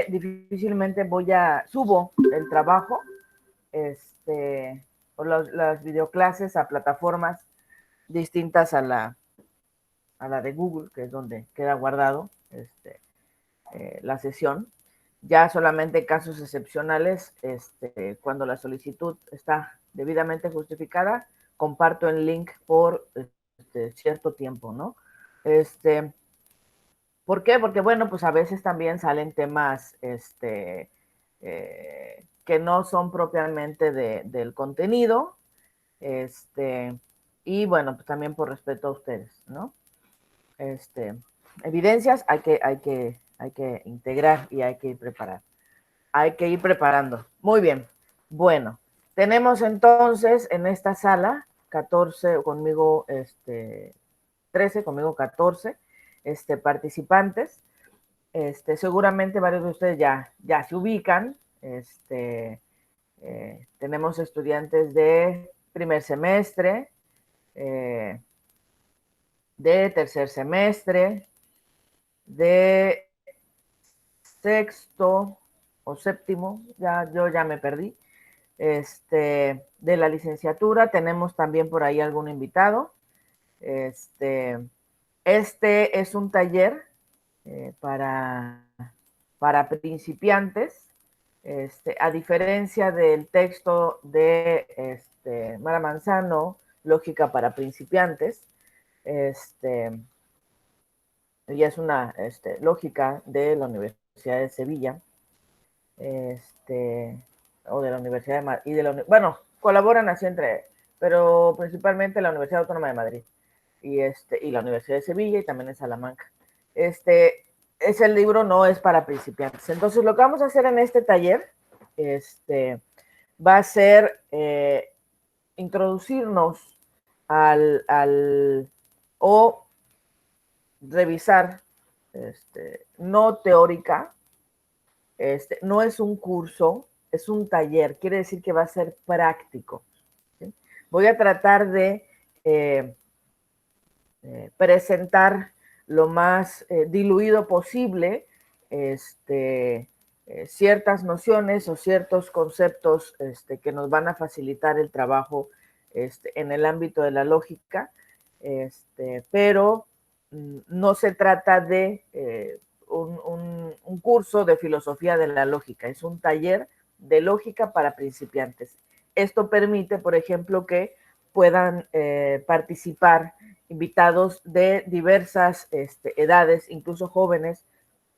difícilmente subo el trabajo, o las videoclases a plataformas distintas a la de Google, que es donde queda guardado la sesión. Ya solamente en casos excepcionales, cuando la solicitud está debidamente justificada, comparto el link por cierto tiempo, ¿no? ¿Por qué? Porque, bueno, pues a veces también salen temas que no son propiamente del contenido, y bueno, pues también por respeto a ustedes, ¿no? Evidencias hay que integrar y hay que ir preparando. Muy bien. Bueno, tenemos entonces en esta sala 14, conmigo 13, conmigo 14 participantes. Seguramente varios de ustedes ya se ubican. Tenemos estudiantes de primer semestre, de tercer semestre, de sexto o séptimo, yo ya me perdí, de la licenciatura. Tenemos también por ahí algún invitado. Este es un taller para principiantes, a diferencia del texto de Mara Manzano, Lógica para principiantes. Ella es una lógica de la Universidad de Sevilla, o de la Universidad de Madrid, bueno, colaboran así pero principalmente la Universidad Autónoma de Madrid y la Universidad de Sevilla y también en Salamanca. Ese libro no es para principiantes. Entonces, lo que vamos a hacer en este taller va a ser introducirnos o revisar, no teórica, no es un curso, es un taller, quiere decir que va a ser práctico, ¿sí? Voy a tratar de presentar lo más diluido posible ciertas nociones o ciertos conceptos que nos van a facilitar el trabajo en el ámbito de la lógica, pero no se trata de un curso de filosofía de la lógica, es un taller de lógica para principiantes. Esto permite, por ejemplo, que puedan participar invitados de diversas edades, incluso jóvenes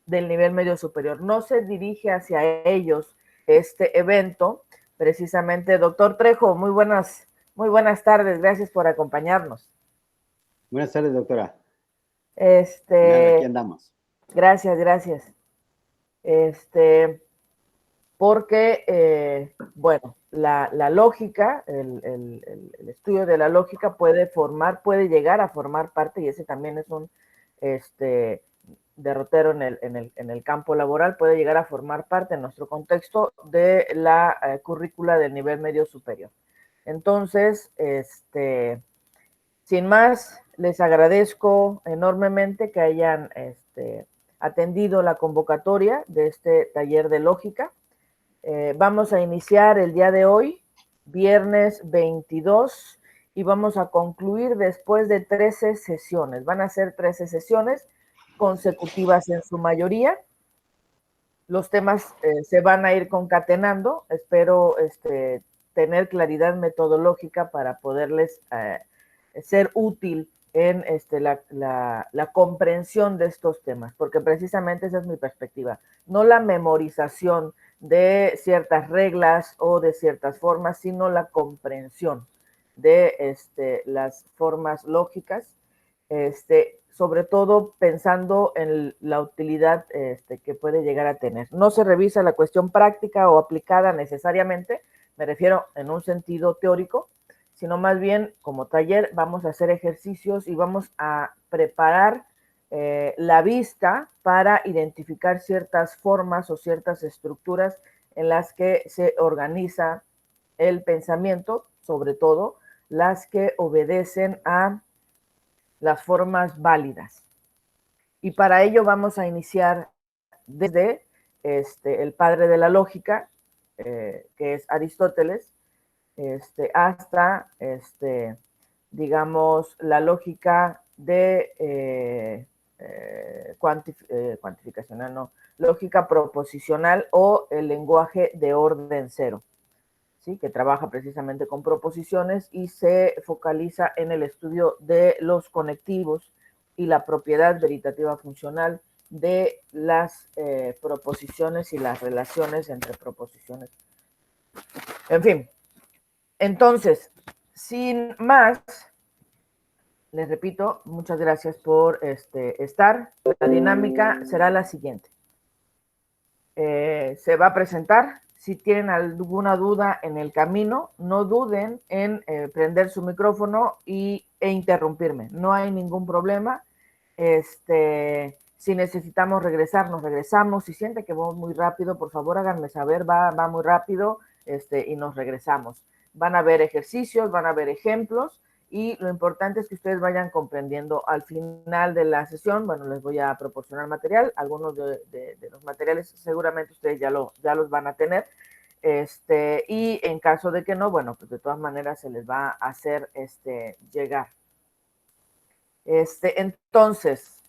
del nivel medio superior. No se dirige hacia ellos este evento, precisamente. Doctor Trejo, muy buenas tardes, gracias por acompañarnos. Buenas tardes, doctora. Nada, aquí andamos. Gracias. Porque, bueno, la lógica, el estudio de la lógica puede llegar a formar parte, y ese también es un derrotero en el campo laboral, puede llegar a formar parte en nuestro contexto de la currícula del nivel medio superior. Entonces, sin más, les agradezco enormemente que hayan atendido la convocatoria de este taller de lógica. Vamos a iniciar el día de hoy, viernes 22, y vamos a concluir después de 13 sesiones. Van a ser 13 sesiones consecutivas en su mayoría. Los temas se van a ir concatenando. Espero tener claridad metodológica para poderles ser útil en la comprensión de estos temas, porque precisamente esa es mi perspectiva, no la memorización de ciertas reglas o de ciertas formas, sino la comprensión de las formas lógicas, sobre todo pensando en la utilidad que puede llegar a tener. No se revisa la cuestión práctica o aplicada necesariamente, me refiero en un sentido teórico, sino más bien como taller vamos a hacer ejercicios y vamos a preparar la vista para identificar ciertas formas o ciertas estructuras en las que se organiza el pensamiento, sobre todo las que obedecen a las formas válidas. Y para ello vamos a iniciar desde el padre de la lógica, que es Aristóteles, hasta, digamos, la lógica de cuantificacional, no, lógica proposicional o el lenguaje de orden cero, ¿sí? Que trabaja precisamente con proposiciones y se focaliza en el estudio de los conectivos y la propiedad veritativa funcional de las proposiciones y las relaciones entre proposiciones. En fin, entonces, sin más, les repito, muchas gracias por estar. La dinámica será la siguiente. Se va a presentar. Si tienen alguna duda en el camino, no duden en prender su micrófono e interrumpirme. No hay ningún problema. Si necesitamos regresar, nos regresamos. Si sienten que vamos muy rápido, por favor háganme saber, va muy rápido, y nos regresamos. Van a ver ejercicios, van a ver ejemplos, y lo importante es que ustedes vayan comprendiendo. Al final de la sesión, bueno, les voy a proporcionar material. Algunos de los materiales seguramente ustedes ya los van a tener. Y en caso de que no, bueno, pues de todas maneras se les va a hacer llegar. Entonces,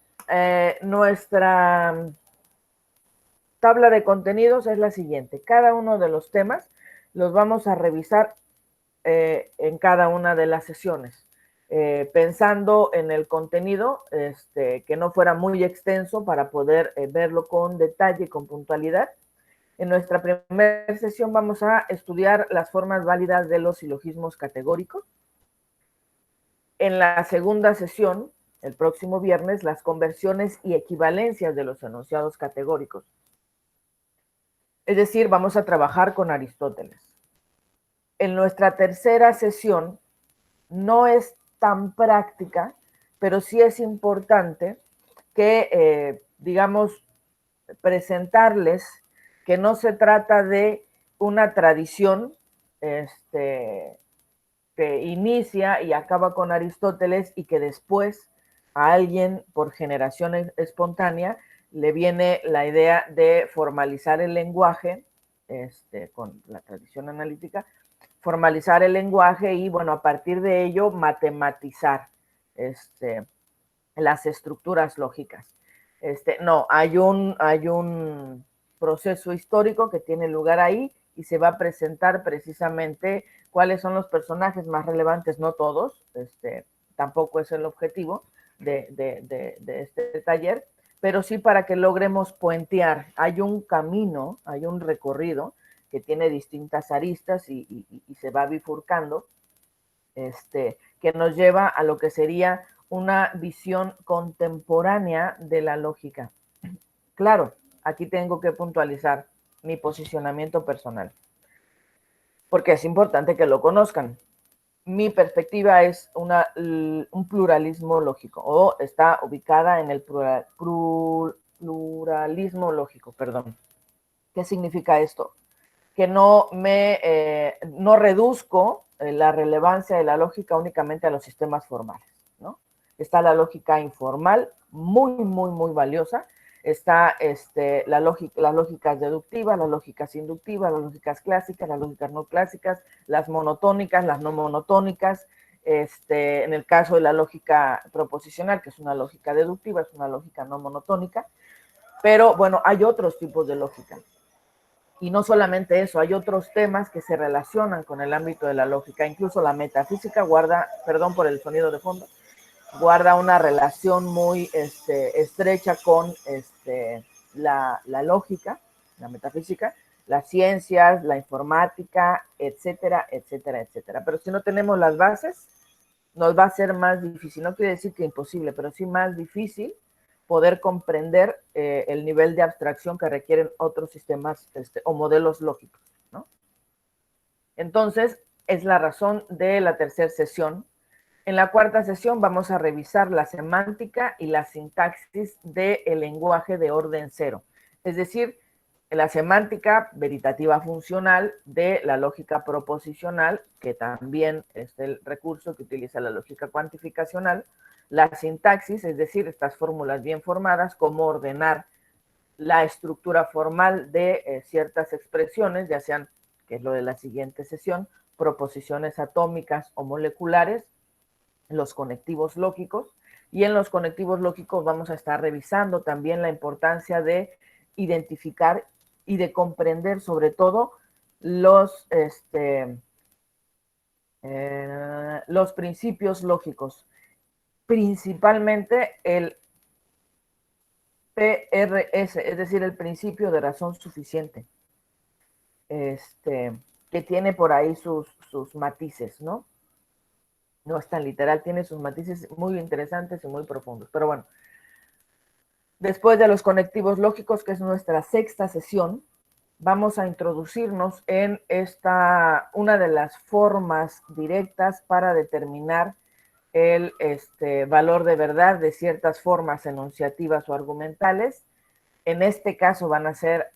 nuestra tabla de contenidos es la siguiente. Cada uno de los temas los vamos a revisar en cada una de las sesiones, pensando en el contenido, que no fuera muy extenso para poder verlo con detalle y con puntualidad. En nuestra primera sesión vamos a estudiar las formas válidas de los silogismos categóricos. En la segunda sesión, el próximo viernes, las conversiones y equivalencias de los enunciados categóricos. Es decir, vamos a trabajar con Aristóteles. En nuestra tercera sesión no es tan práctica, pero sí es importante que, digamos, presentarles que no se trata de una tradición que inicia y acaba con Aristóteles y que después a alguien por generación espontánea le viene la idea de formalizar el lenguaje, con la tradición analítica, formalizar el lenguaje y, bueno, a partir de ello, matematizar las estructuras lógicas. No, hay un proceso histórico que tiene lugar ahí y se va a presentar precisamente cuáles son los personajes más relevantes, no todos, tampoco es el objetivo de este taller, pero sí para que logremos puentear. Hay un camino, hay un recorrido que tiene distintas aristas y se va bifurcando, que nos lleva a lo que sería una visión contemporánea de la lógica. Claro, aquí tengo que puntualizar mi posicionamiento personal, porque es importante que lo conozcan. Mi perspectiva es un pluralismo lógico, o está ubicada en el pluralismo lógico, perdón. ¿Qué significa esto? Que no reduzco la relevancia de la lógica únicamente a los sistemas formales, ¿no? Está la lógica informal, muy, muy, muy valiosa. Está las lógicas deductivas, las lógicas inductivas, las lógicas clásicas, las lógicas no clásicas, las monotónicas, las no monotónicas. En el caso de la lógica proposicional, que es una lógica deductiva, es una lógica no monotónica. Pero, bueno, hay otros tipos de lógica. Y no solamente eso, hay otros temas que se relacionan con el ámbito de la lógica. Incluso la metafísica guarda, perdón por el sonido de fondo, guarda una relación muy estrecha con la lógica, la metafísica, las ciencias, la informática, etcétera, etcétera, etcétera. Pero si no tenemos las bases, nos va a ser más difícil. No quiere decir que imposible, pero sí más difícil poder comprender el nivel de abstracción que requieren otros sistemas o modelos lógicos, ¿no? Entonces, es la razón de la tercera sesión. En la cuarta sesión vamos a revisar la semántica y la sintaxis del lenguaje de orden cero, es decir, la semántica veritativa funcional de la lógica proposicional, que también es el recurso que utiliza la lógica cuantificacional, la sintaxis, es decir, estas fórmulas bien formadas, cómo ordenar la estructura formal de ciertas expresiones, ya sean, que es lo de la siguiente sesión, proposiciones atómicas o moleculares, los conectivos lógicos, y en los conectivos lógicos vamos a estar revisando también la importancia de identificar y de comprender sobre todo los principios lógicos, principalmente el PRS, es decir, el principio de razón suficiente, que tiene por ahí sus matices, ¿no? No es tan literal, tiene sus matices muy interesantes y muy profundos. Pero bueno, después de los conectivos lógicos, que es nuestra sexta sesión, vamos a introducirnos en una de las formas directas para determinar el valor de verdad de ciertas formas enunciativas o argumentales. En este caso van a ser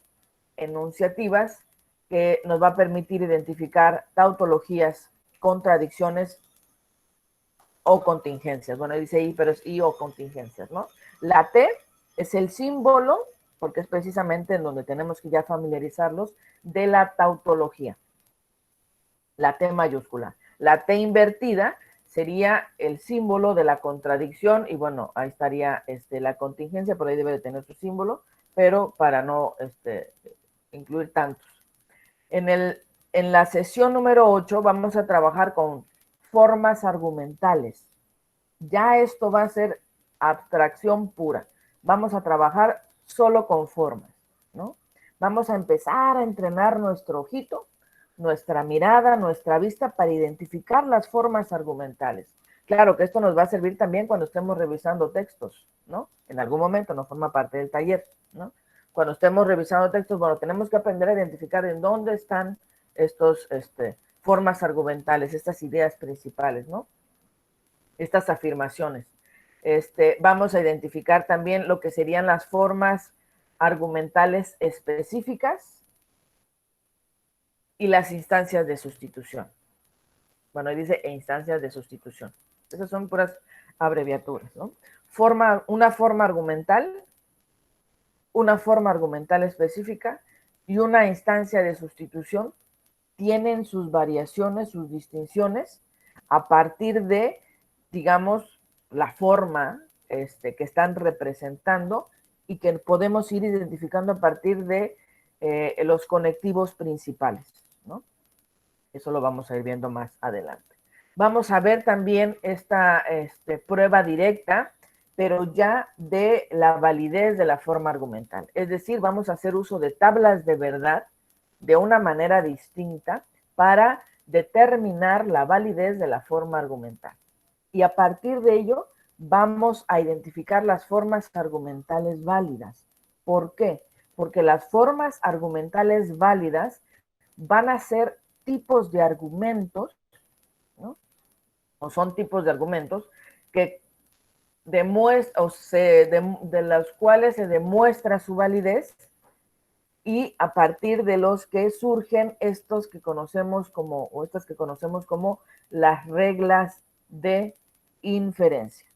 enunciativas, que nos va a permitir identificar tautologías, contradicciones o contingencias. Bueno, dice I, pero es I o contingencias, ¿no? La T es el símbolo, porque es precisamente en donde tenemos que ya familiarizarlos, de la tautología. La T mayúscula. La T invertida sería el símbolo de la contradicción, y bueno, ahí estaría la contingencia, por ahí debe de tener su símbolo, pero para no incluir tantos. En la sesión número 8 vamos a trabajar con formas argumentales. Ya esto va a ser abstracción pura. Vamos a trabajar solo con formas, ¿no? Vamos a empezar a entrenar nuestro ojito, nuestra mirada, nuestra vista para identificar las formas argumentales. Claro que esto nos va a servir también cuando estemos revisando textos, ¿no? En algún momento no forma parte del taller, ¿no? Cuando estemos revisando textos, bueno, tenemos que aprender a identificar en dónde están estos formas argumentales, estas ideas principales, ¿no? Estas afirmaciones. Vamos a identificar también lo que serían las formas argumentales específicas y las instancias de sustitución. Bueno, ahí dice instancias de sustitución. Esas son puras abreviaturas, ¿no? Una forma argumental específica y una instancia de sustitución tienen sus variaciones, sus distinciones, a partir de, digamos, la forma que están representando y que podemos ir identificando a partir de los conectivos principales, ¿no? Eso lo vamos a ir viendo más adelante. Vamos a ver también esta prueba directa, pero ya de la validez de la forma argumental. Es decir, vamos a hacer uso de tablas de verdad de una manera distinta para determinar la validez de la forma argumental. Y a partir de ello, vamos a identificar las formas argumentales válidas. ¿Por qué? Porque las formas argumentales válidas van a ser tipos de argumentos, ¿no? O son tipos de argumentos que de los cuales se demuestra su validez, y a partir de los que surgen estas que conocemos como las reglas de inferencia.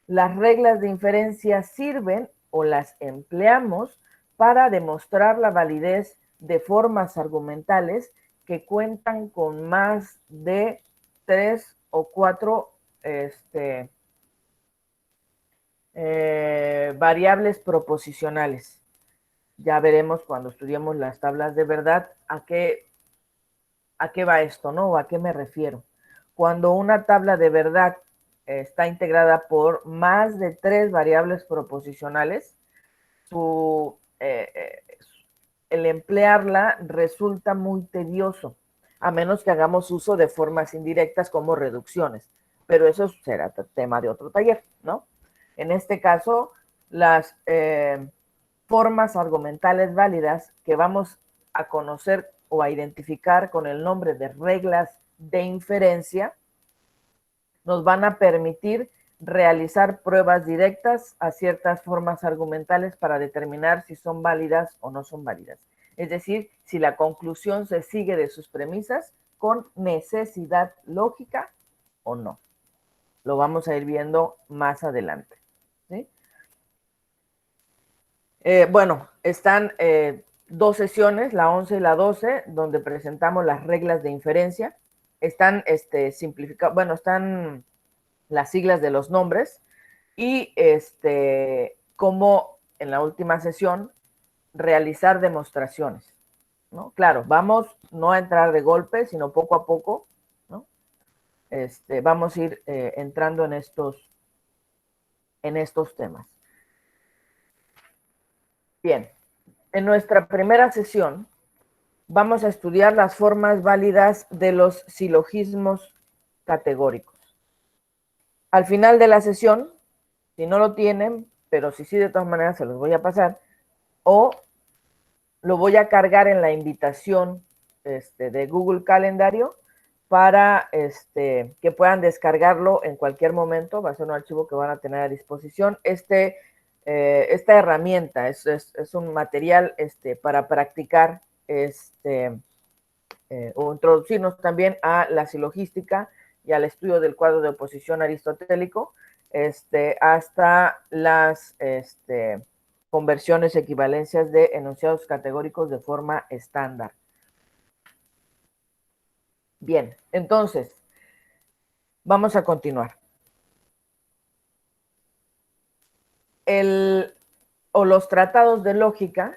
Las reglas de inferencia sirven o las empleamos para demostrar la validez de formas argumentales que cuentan con más de 3 o 4 variables proposicionales. Ya veremos cuando estudiemos las tablas de verdad a qué va esto, ¿no? O a qué me refiero. Cuando una tabla de verdad está integrada por más de 3 variables proposicionales, el emplearla resulta muy tedioso, a menos que hagamos uso de formas indirectas como reducciones. Pero eso será tema de otro taller, ¿no? En este caso, las formas argumentales válidas que vamos a conocer o a identificar con el nombre de reglas de inferencia nos van a permitir realizar pruebas directas a ciertas formas argumentales para determinar si son válidas o no son válidas. Es decir, si la conclusión se sigue de sus premisas con necesidad lógica o no. Lo vamos a ir viendo más adelante, ¿sí? Bueno, están 2 sesiones, la 11 y la 12, donde presentamos las reglas de inferencia. Están simplificadas, bueno, están las siglas de los nombres y como en la última sesión realizar demostraciones, ¿no? Claro, vamos no a entrar de golpe, sino poco a poco, ¿no? Vamos a ir entrando en estos temas. Bien, en nuestra primera sesión vamos a estudiar las formas válidas de los silogismos categóricos. Al final de la sesión, si no lo tienen, pero si sí, de todas maneras se los voy a pasar, o lo voy a cargar en la invitación de Google Calendario para que puedan descargarlo en cualquier momento. Va a ser un archivo que van a tener a disposición. Esta herramienta es un material para practicar o introducirnos también a la silogística y al estudio del cuadro de oposición aristotélico, hasta las conversiones, equivalencias de enunciados categóricos de forma estándar. Bien, entonces, vamos a continuar. Los tratados de lógica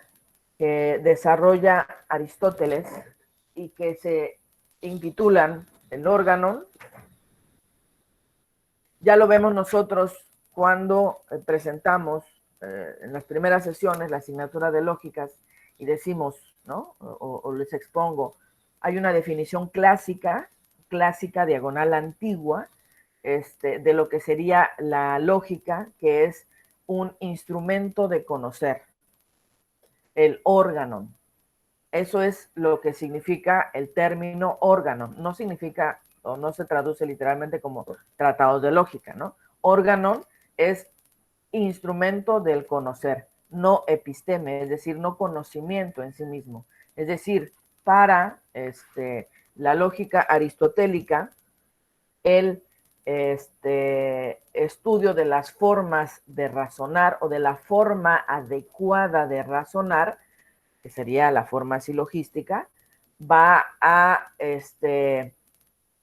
que desarrolla Aristóteles y que se intitulan el Organon, ya lo vemos nosotros cuando presentamos en las primeras sesiones la asignatura de lógicas y decimos, ¿no? O les expongo, hay una definición clásica diagonal antigua, de lo que sería la lógica, que es un instrumento de conocer, el órganon. Eso es lo que significa el término órgano. No significa o no se traduce literalmente como tratados de lógica, ¿no? Órgano es instrumento del conocer, no episteme, es decir, no conocimiento en sí mismo. Es decir, para la lógica aristotélica, el estudio de las formas de razonar o de la forma adecuada de razonar, que sería la forma silogística, va a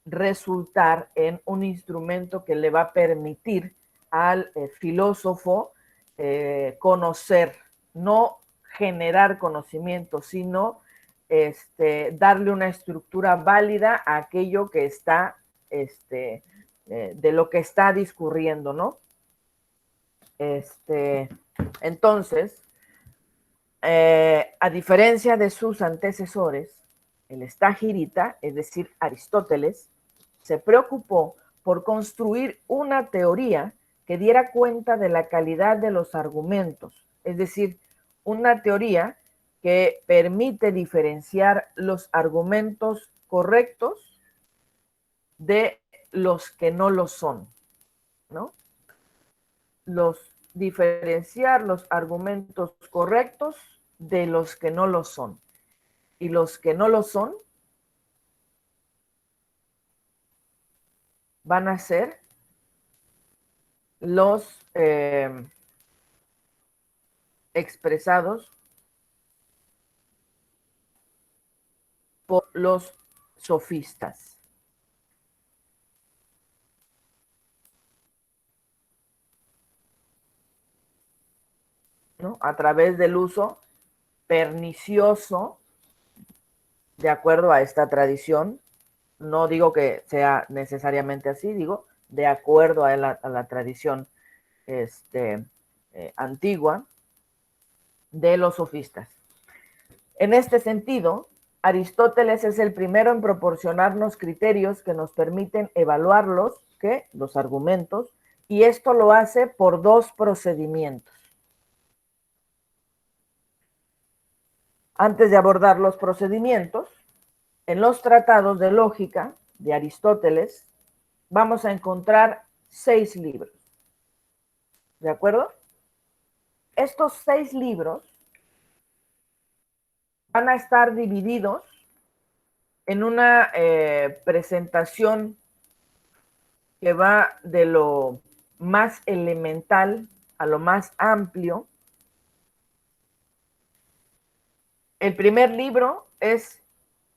resultar en un instrumento que le va a permitir al filósofo conocer, no generar conocimiento, sino darle una estructura válida a aquello que está, de lo que está discurriendo, ¿no? Entonces, a diferencia de sus antecesores, el estagirita, es decir, Aristóteles, se preocupó por construir una teoría que diera cuenta de la calidad de los argumentos, es decir, una teoría que permite diferenciar los argumentos correctos de los que no lo son, ¿no? Diferenciar los argumentos correctos de los que no lo son. Y los que no lo son van a ser los expresados por los sofistas. ¿No? A través del uso pernicioso, de acuerdo a esta tradición, no digo que sea necesariamente así, digo, de acuerdo a la tradición antigua de los sofistas. En este sentido, Aristóteles es el primero en proporcionarnos criterios que nos permiten evaluarlos, los argumentos, y esto lo hace por 2 procedimientos. Antes de abordar los procedimientos, en los tratados de lógica de Aristóteles vamos a encontrar 6 libros. ¿De acuerdo? Estos 6 libros van a estar divididos en una presentación que va de lo más elemental a lo más amplio, El primer libro es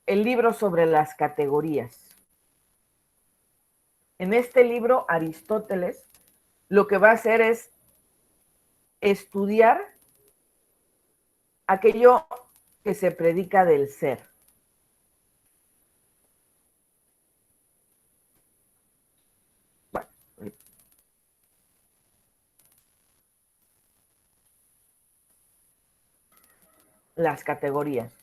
el libro sobre las categorías. En este libro, Aristóteles lo que va a hacer es estudiar aquello que se predica del ser. Bueno, las categorías.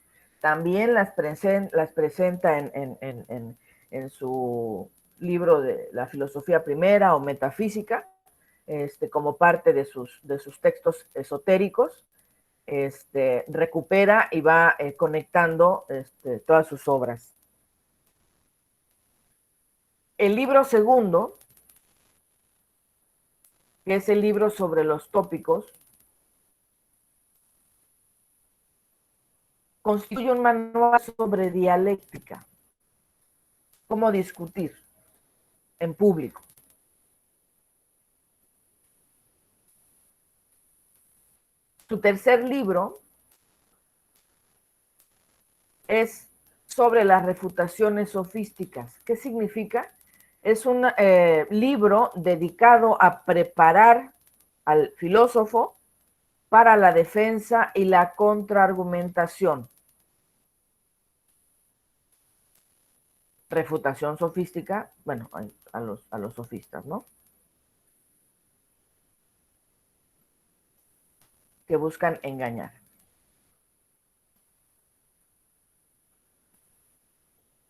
También las presenta en su libro de la filosofía primera o metafísica, como parte de sus textos esotéricos. Recupera y va conectando todas sus obras. El libro segundo, que es el libro sobre los tópicos, constituye un manual sobre dialéctica, cómo discutir en público. Su tercer libro es sobre las refutaciones sofísticas. ¿Qué significa? Es un libro dedicado a preparar al filósofo para la defensa y la contraargumentación. Refutación sofística, bueno, a los sofistas, ¿no? Que buscan engañar.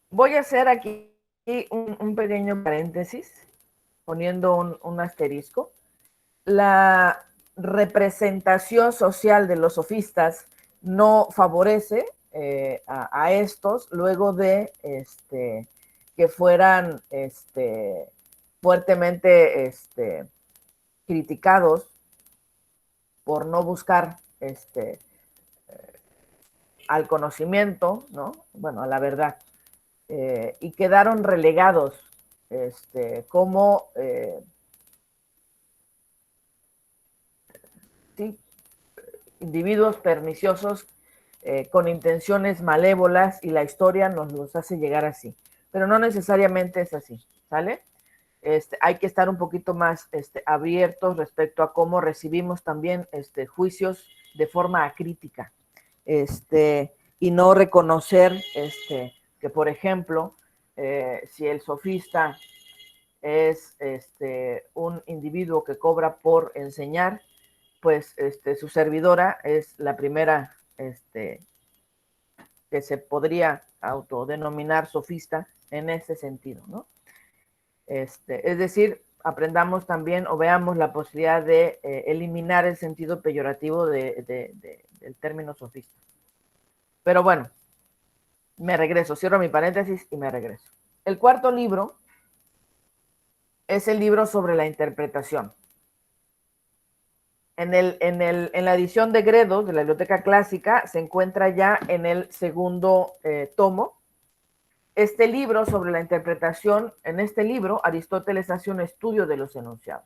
Voy a hacer aquí un pequeño paréntesis, poniendo un asterisco. La representación social de los sofistas no favorece a estos luego de que fueran fuertemente criticados por no buscar al conocimiento, ¿no? Bueno, a la verdad. Y quedaron relegados como ¿sí? Individuos perniciosos con intenciones malévolas, y la historia nos los hace llegar así. Pero no necesariamente es así, ¿sale? Hay que estar un poquito más abiertos respecto a cómo recibimos también juicios de forma acrítica, y no reconocer que, por ejemplo, si el sofista es un individuo que cobra por enseñar, pues su servidora es la primera que se podría autodenominar sofista en ese sentido, ¿no? Es decir, aprendamos también o veamos la posibilidad de eliminar el sentido peyorativo del término sofista. Pero bueno, me regreso, cierro mi paréntesis y me regreso. El cuarto libro es el libro sobre la interpretación. En la edición de Gredos, de la Biblioteca Clásica, se encuentra ya en el segundo tomo. Este libro sobre la interpretación, en este libro, Aristóteles hace un estudio de los enunciados.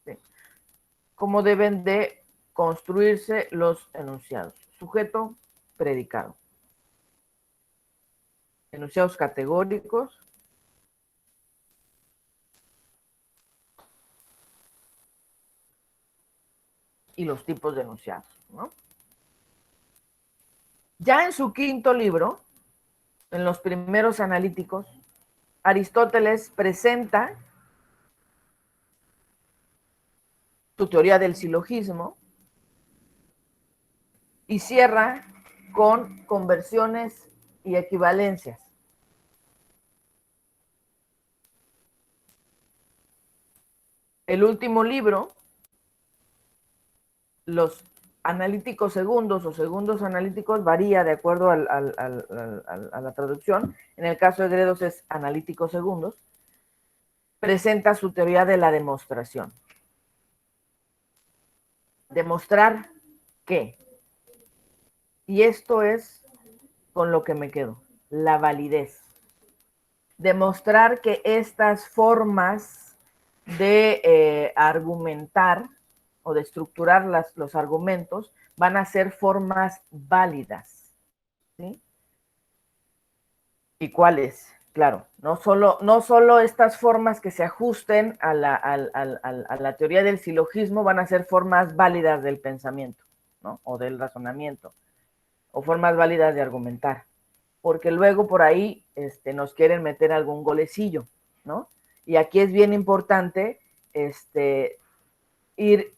¿Sí? Cómo deben de construirse los enunciados. Sujeto, predicado. Enunciados categóricos. Y los tipos de enunciados, ¿no? Ya en su quinto libro, en los primeros analíticos, Aristóteles presenta su teoría del silogismo y cierra con conversiones y equivalencias. El último libro, los analíticos segundos o segundos analíticos, varía de acuerdo a la traducción. En el caso de Gredos es analíticos segundos. Presenta su teoría de la demostración. Demostrar qué. Y esto es con lo que me quedo, la validez. Demostrar que estas formas de argumentar o de estructurar los argumentos van a ser formas válidas, ¿sí? ¿Y cuáles? Claro, no solo estas formas que se ajusten a la teoría del silogismo van a ser formas válidas del pensamiento, ¿no? O del razonamiento, o formas válidas de argumentar, porque luego por ahí nos quieren meter algún golecillo, ¿no? Y aquí es bien importante ir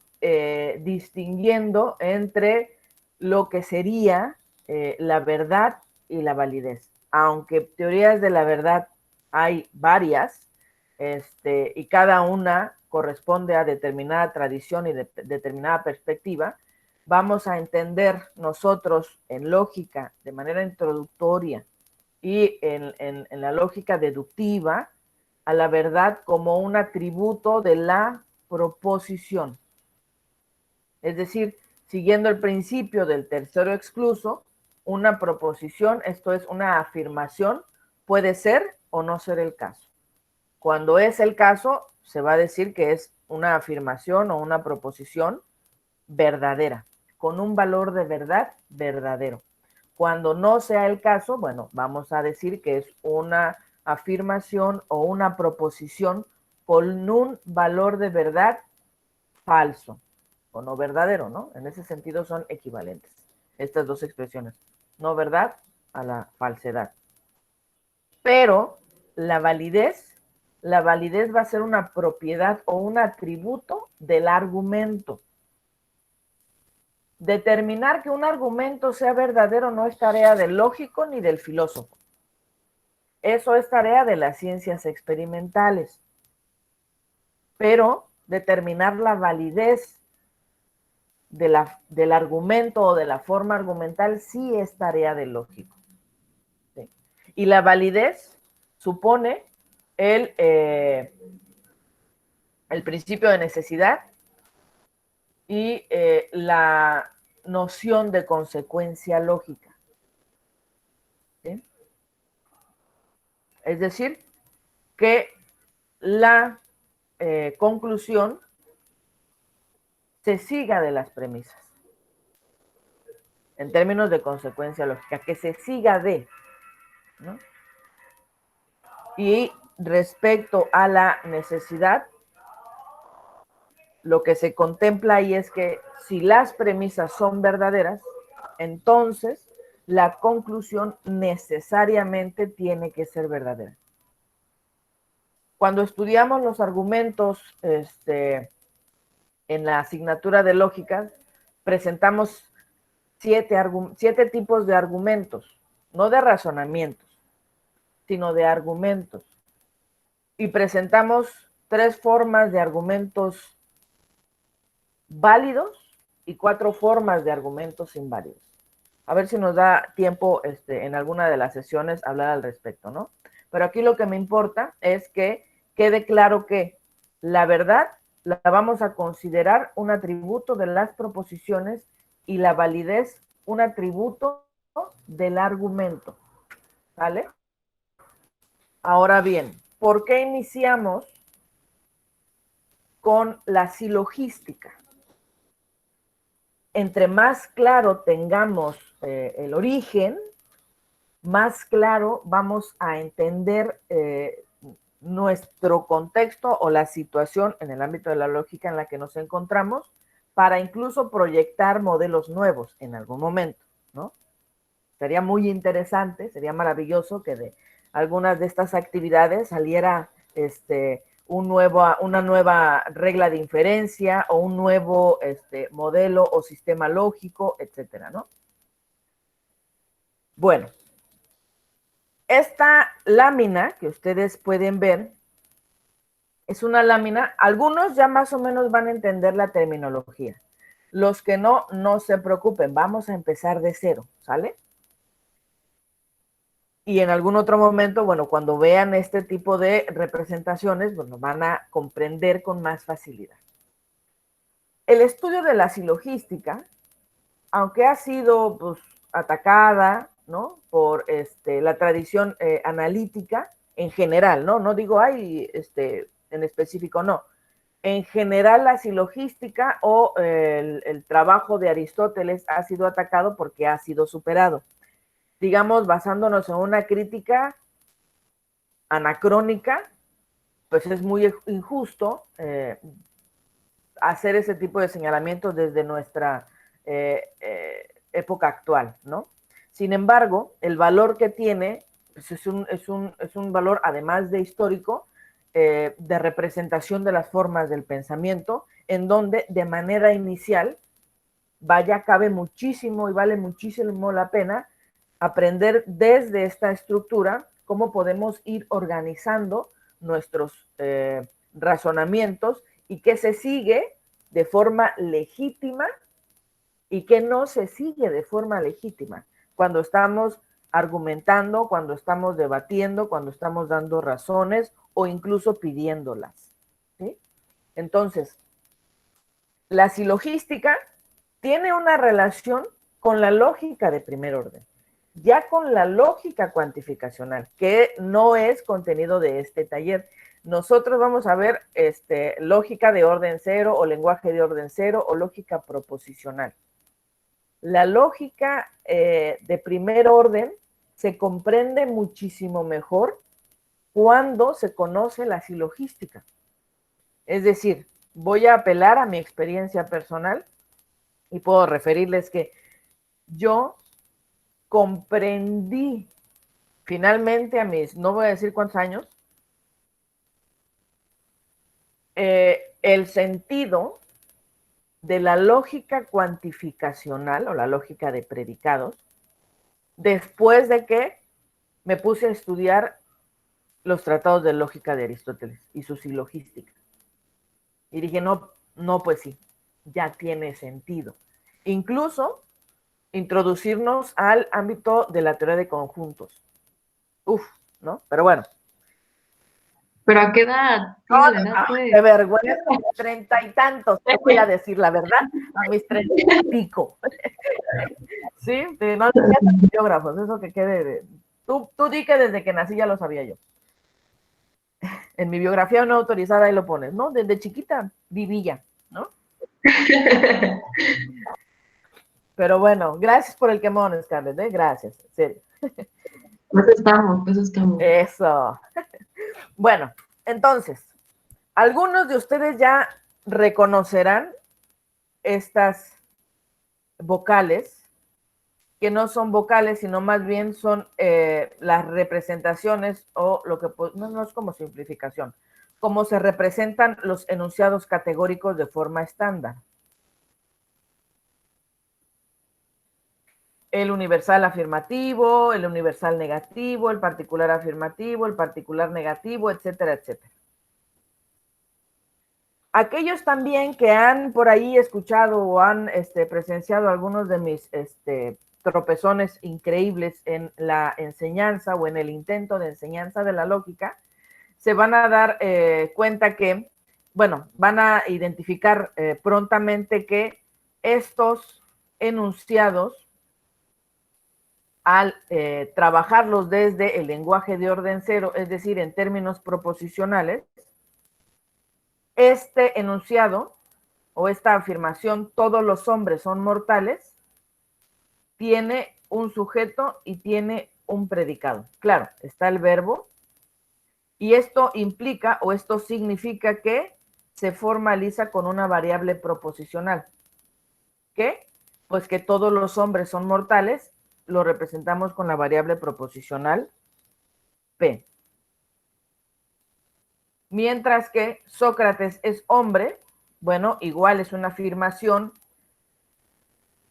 distinguiendo entre lo que sería la verdad y la validez. Aunque teorías de la verdad hay varias, y cada una corresponde a determinada tradición y determinada perspectiva, vamos a entender nosotros en lógica de manera introductoria y en la lógica deductiva a la verdad como un atributo de la proposición. Es decir, siguiendo el principio del tercero excluso, una proposición, esto es una afirmación, puede ser o no ser el caso. Cuando es el caso, se va a decir que es una afirmación o una proposición verdadera, con un valor de verdad verdadero. Cuando no sea el caso, bueno, vamos a decir que es una afirmación o una proposición con un valor de verdad falso o no verdadero, ¿no? En ese sentido son equivalentes estas dos expresiones. No verdad a la falsedad. Pero la validez va a ser una propiedad o un atributo del argumento. Determinar que un argumento sea verdadero no es tarea del lógico ni del filósofo. Eso es tarea de las ciencias experimentales. Pero determinar la validez del argumento o de la forma argumental sí es tarea del lógico. ¿Sí? Y la validez supone el principio de necesidad y la noción de consecuencia lógica. ¿Sí? Es decir, que la conclusión se siga de las premisas. En términos de consecuencia lógica, que se siga de, ¿no? Y respecto a la necesidad, lo que se contempla ahí es que si las premisas son verdaderas, entonces la conclusión necesariamente tiene que ser verdadera. Cuando estudiamos los argumentos en la asignatura de lógica, presentamos 7 tipos de argumentos, no de razonamientos, sino de argumentos. Y presentamos 3 formas de argumentos válidos y 4 formas de argumentos inválidos. A ver si nos da tiempo en alguna de las sesiones hablar al respecto, ¿no? Pero aquí lo que me importa es que quede claro que la verdad la vamos a considerar un atributo de las proposiciones y la validez un atributo del argumento, ¿vale? Ahora bien, ¿por qué iniciamos con la silogística? Entre más claro tengamos el origen, más claro vamos a entender nuestro contexto o la situación en el ámbito de la lógica en la que nos encontramos para incluso proyectar modelos nuevos en algún momento, ¿no? Sería muy interesante, sería maravilloso que de algunas de estas actividades saliera una nueva regla de inferencia o un nuevo modelo o sistema lógico, etcétera, ¿no? Bueno, esta lámina que ustedes pueden ver es una lámina, algunos ya más o menos van a entender la terminología. Los que no, no se preocupen, vamos a empezar de cero, ¿sale? Y en algún otro momento, bueno, cuando vean este tipo de representaciones, bueno, van a comprender con más facilidad. El estudio de la silogística, aunque ha sido pues, atacada, ¿no? Por la tradición analítica en general, ¿no? No digo, ay, en específico, no. en general la silogística o el trabajo de Aristóteles ha sido atacado porque ha sido superado. Digamos, basándonos en una crítica anacrónica, pues es muy injusto hacer ese tipo de señalamientos desde nuestra época actual, ¿no? Sin embargo, el valor que tiene pues es un valor, además de histórico, de representación de las formas del pensamiento, en donde de manera inicial, cabe muchísimo y vale muchísimo la pena aprender desde esta estructura cómo podemos ir organizando nuestros razonamientos y qué se sigue de forma legítima y qué no se sigue de forma legítima cuando estamos argumentando, cuando estamos debatiendo, cuando estamos dando razones o incluso pidiéndolas, ¿sí? Entonces, la silogística tiene una relación con la lógica de primer orden, ya con la lógica cuantificacional, que no es contenido de este taller. Nosotros vamos a ver lógica de orden cero o lenguaje de orden cero o lógica proposicional. La lógica de primer orden se comprende muchísimo mejor cuando se conoce la silogística. Es decir, voy a apelar a mi experiencia personal y puedo referirles que yo comprendí finalmente a mis, no voy a decir cuántos años, el sentido de la lógica cuantificacional o la lógica de predicados después de que me puse a estudiar los tratados de lógica de Aristóteles y su silogística. Y dije, no, pues sí, ya tiene sentido. Incluso introducirnos al ámbito de la teoría de conjuntos. Uf, ¿no? Pero bueno. ¿Pero a qué edad? De vergüenza, 30 y tantos, te voy a decir la verdad, a mis 30 y pico. Sí, no te biógrafos, eso que quede de... Tú di que desde que nací ya lo sabía yo. En mi biografía no autorizada ahí lo pones, ¿no? Desde chiquita vivía, ¿no? Pero bueno, gracias por el quemón, Scarlett, ¿eh? Gracias, en serio. Pues estamos. Eso. Bueno, entonces, algunos de ustedes ya reconocerán estas vocales, que no son vocales, sino más bien son las representaciones o lo que no es como simplificación, cómo se representan los enunciados categóricos de forma estándar. El universal afirmativo, el universal negativo, el particular afirmativo, el particular negativo, etcétera, etcétera. Aquellos también que han por ahí escuchado o han presenciado algunos de mis tropezones increíbles en la enseñanza o en el intento de enseñanza de la lógica, se van a dar cuenta que, bueno, van a identificar prontamente que estos enunciados, al trabajarlos desde el lenguaje de orden cero, es decir, en términos proposicionales, este enunciado o esta afirmación, todos los hombres son mortales, tiene un sujeto y tiene un predicado. Claro, está el verbo y esto implica o esto significa que se formaliza con una variable proposicional. ¿Qué? Pues que todos los hombres son mortales, lo representamos con la variable proposicional P. Mientras que Sócrates es hombre, bueno, igual es una afirmación,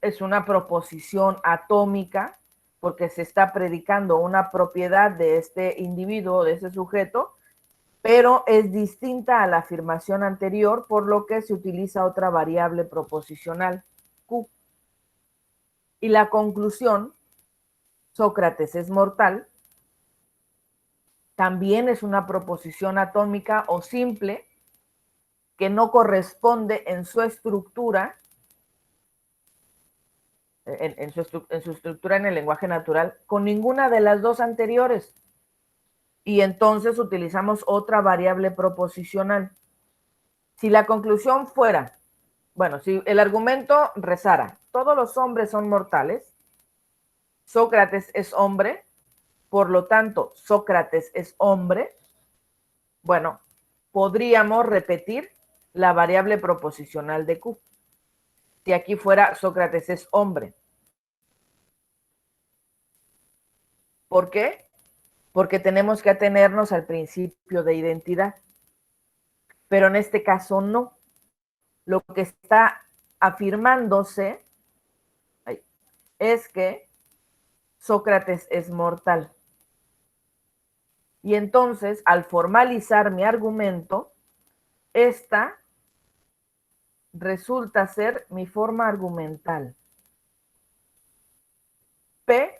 es una proposición atómica, porque se está predicando una propiedad de este individuo, de ese sujeto, pero es distinta a la afirmación anterior, por lo que se utiliza otra variable proposicional, Q. Y la conclusión, Sócrates es mortal, también es una proposición atómica o simple que no corresponde en su estructura, en su estructura en el lenguaje natural, con ninguna de las dos anteriores. Y entonces utilizamos otra variable proposicional. Si la conclusión fuera, bueno, si el argumento rezara, todos los hombres son mortales, Sócrates es hombre, por lo tanto, Sócrates es hombre, bueno, podríamos repetir la variable proposicional de Q. Si aquí fuera Sócrates es hombre. ¿Por qué? Porque tenemos que atenernos al principio de identidad. Pero en este caso no. Lo que está afirmándose es que Sócrates es mortal. Y entonces, al formalizar mi argumento, esta resulta ser mi forma argumental. PQR.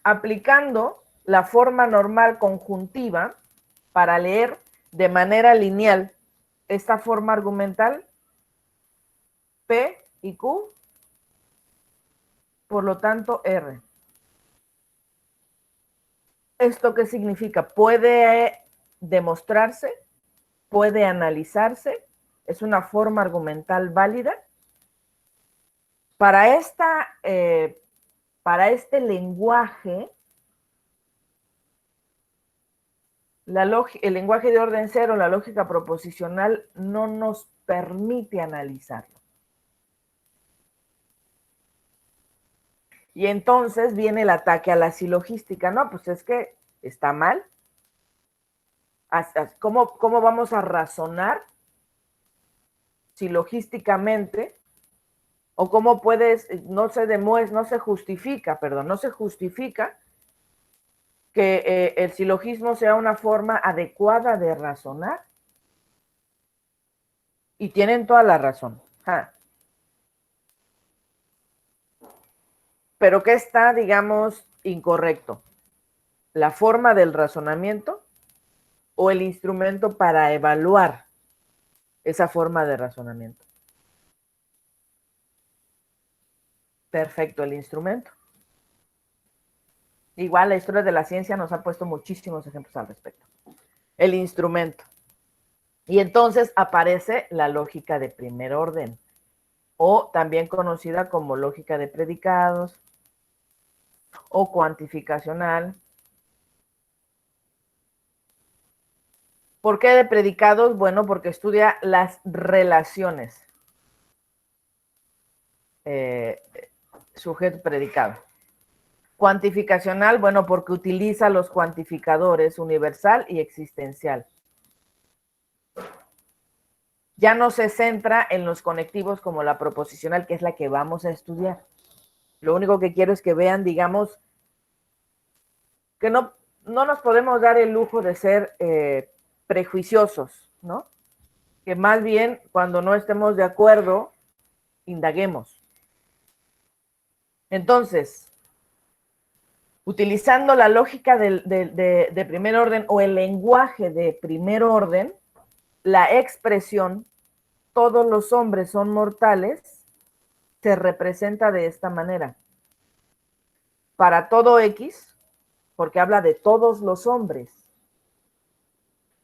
Aplicando la forma normal conjuntiva para leer de manera lineal esta forma argumental, P y Q, por lo tanto R. ¿Esto qué significa? Puede demostrarse, puede analizarse, es una forma argumental válida. Para este lenguaje, el lenguaje de orden cero, la lógica proposicional, no nos permite analizarlo. Y entonces viene el ataque a la silogística. No, pues es que está mal. ¿Cómo vamos a razonar silogísticamente? O cómo puedes, no se justifica que el silogismo sea una forma adecuada de razonar. Y tienen toda la razón. Pero ¿qué está, digamos, incorrecto? ¿La forma del razonamiento o el instrumento para evaluar esa forma de razonamiento? Perfecto, el instrumento. Igual la historia de la ciencia nos ha puesto muchísimos ejemplos al respecto. El instrumento. Y entonces aparece la lógica de primer orden, o también conocida como lógica de predicados, o cuantificacional. ¿Por qué de predicados? Bueno, porque estudia las relaciones sujeto-predicado. Cuantificacional, bueno, porque utiliza los cuantificadores universal y existencial. Ya no se centra en los conectivos como la proposicional, que es la que vamos a estudiar. Lo único que quiero es que vean, digamos, que no nos podemos dar el lujo de ser prejuiciosos, ¿no? Que más bien, cuando no estemos de acuerdo, indaguemos. Entonces, utilizando la lógica de primer orden o el lenguaje de primer orden, la expresión todos los hombres son mortales se representa de esta manera. Para todo X, porque habla de todos los hombres,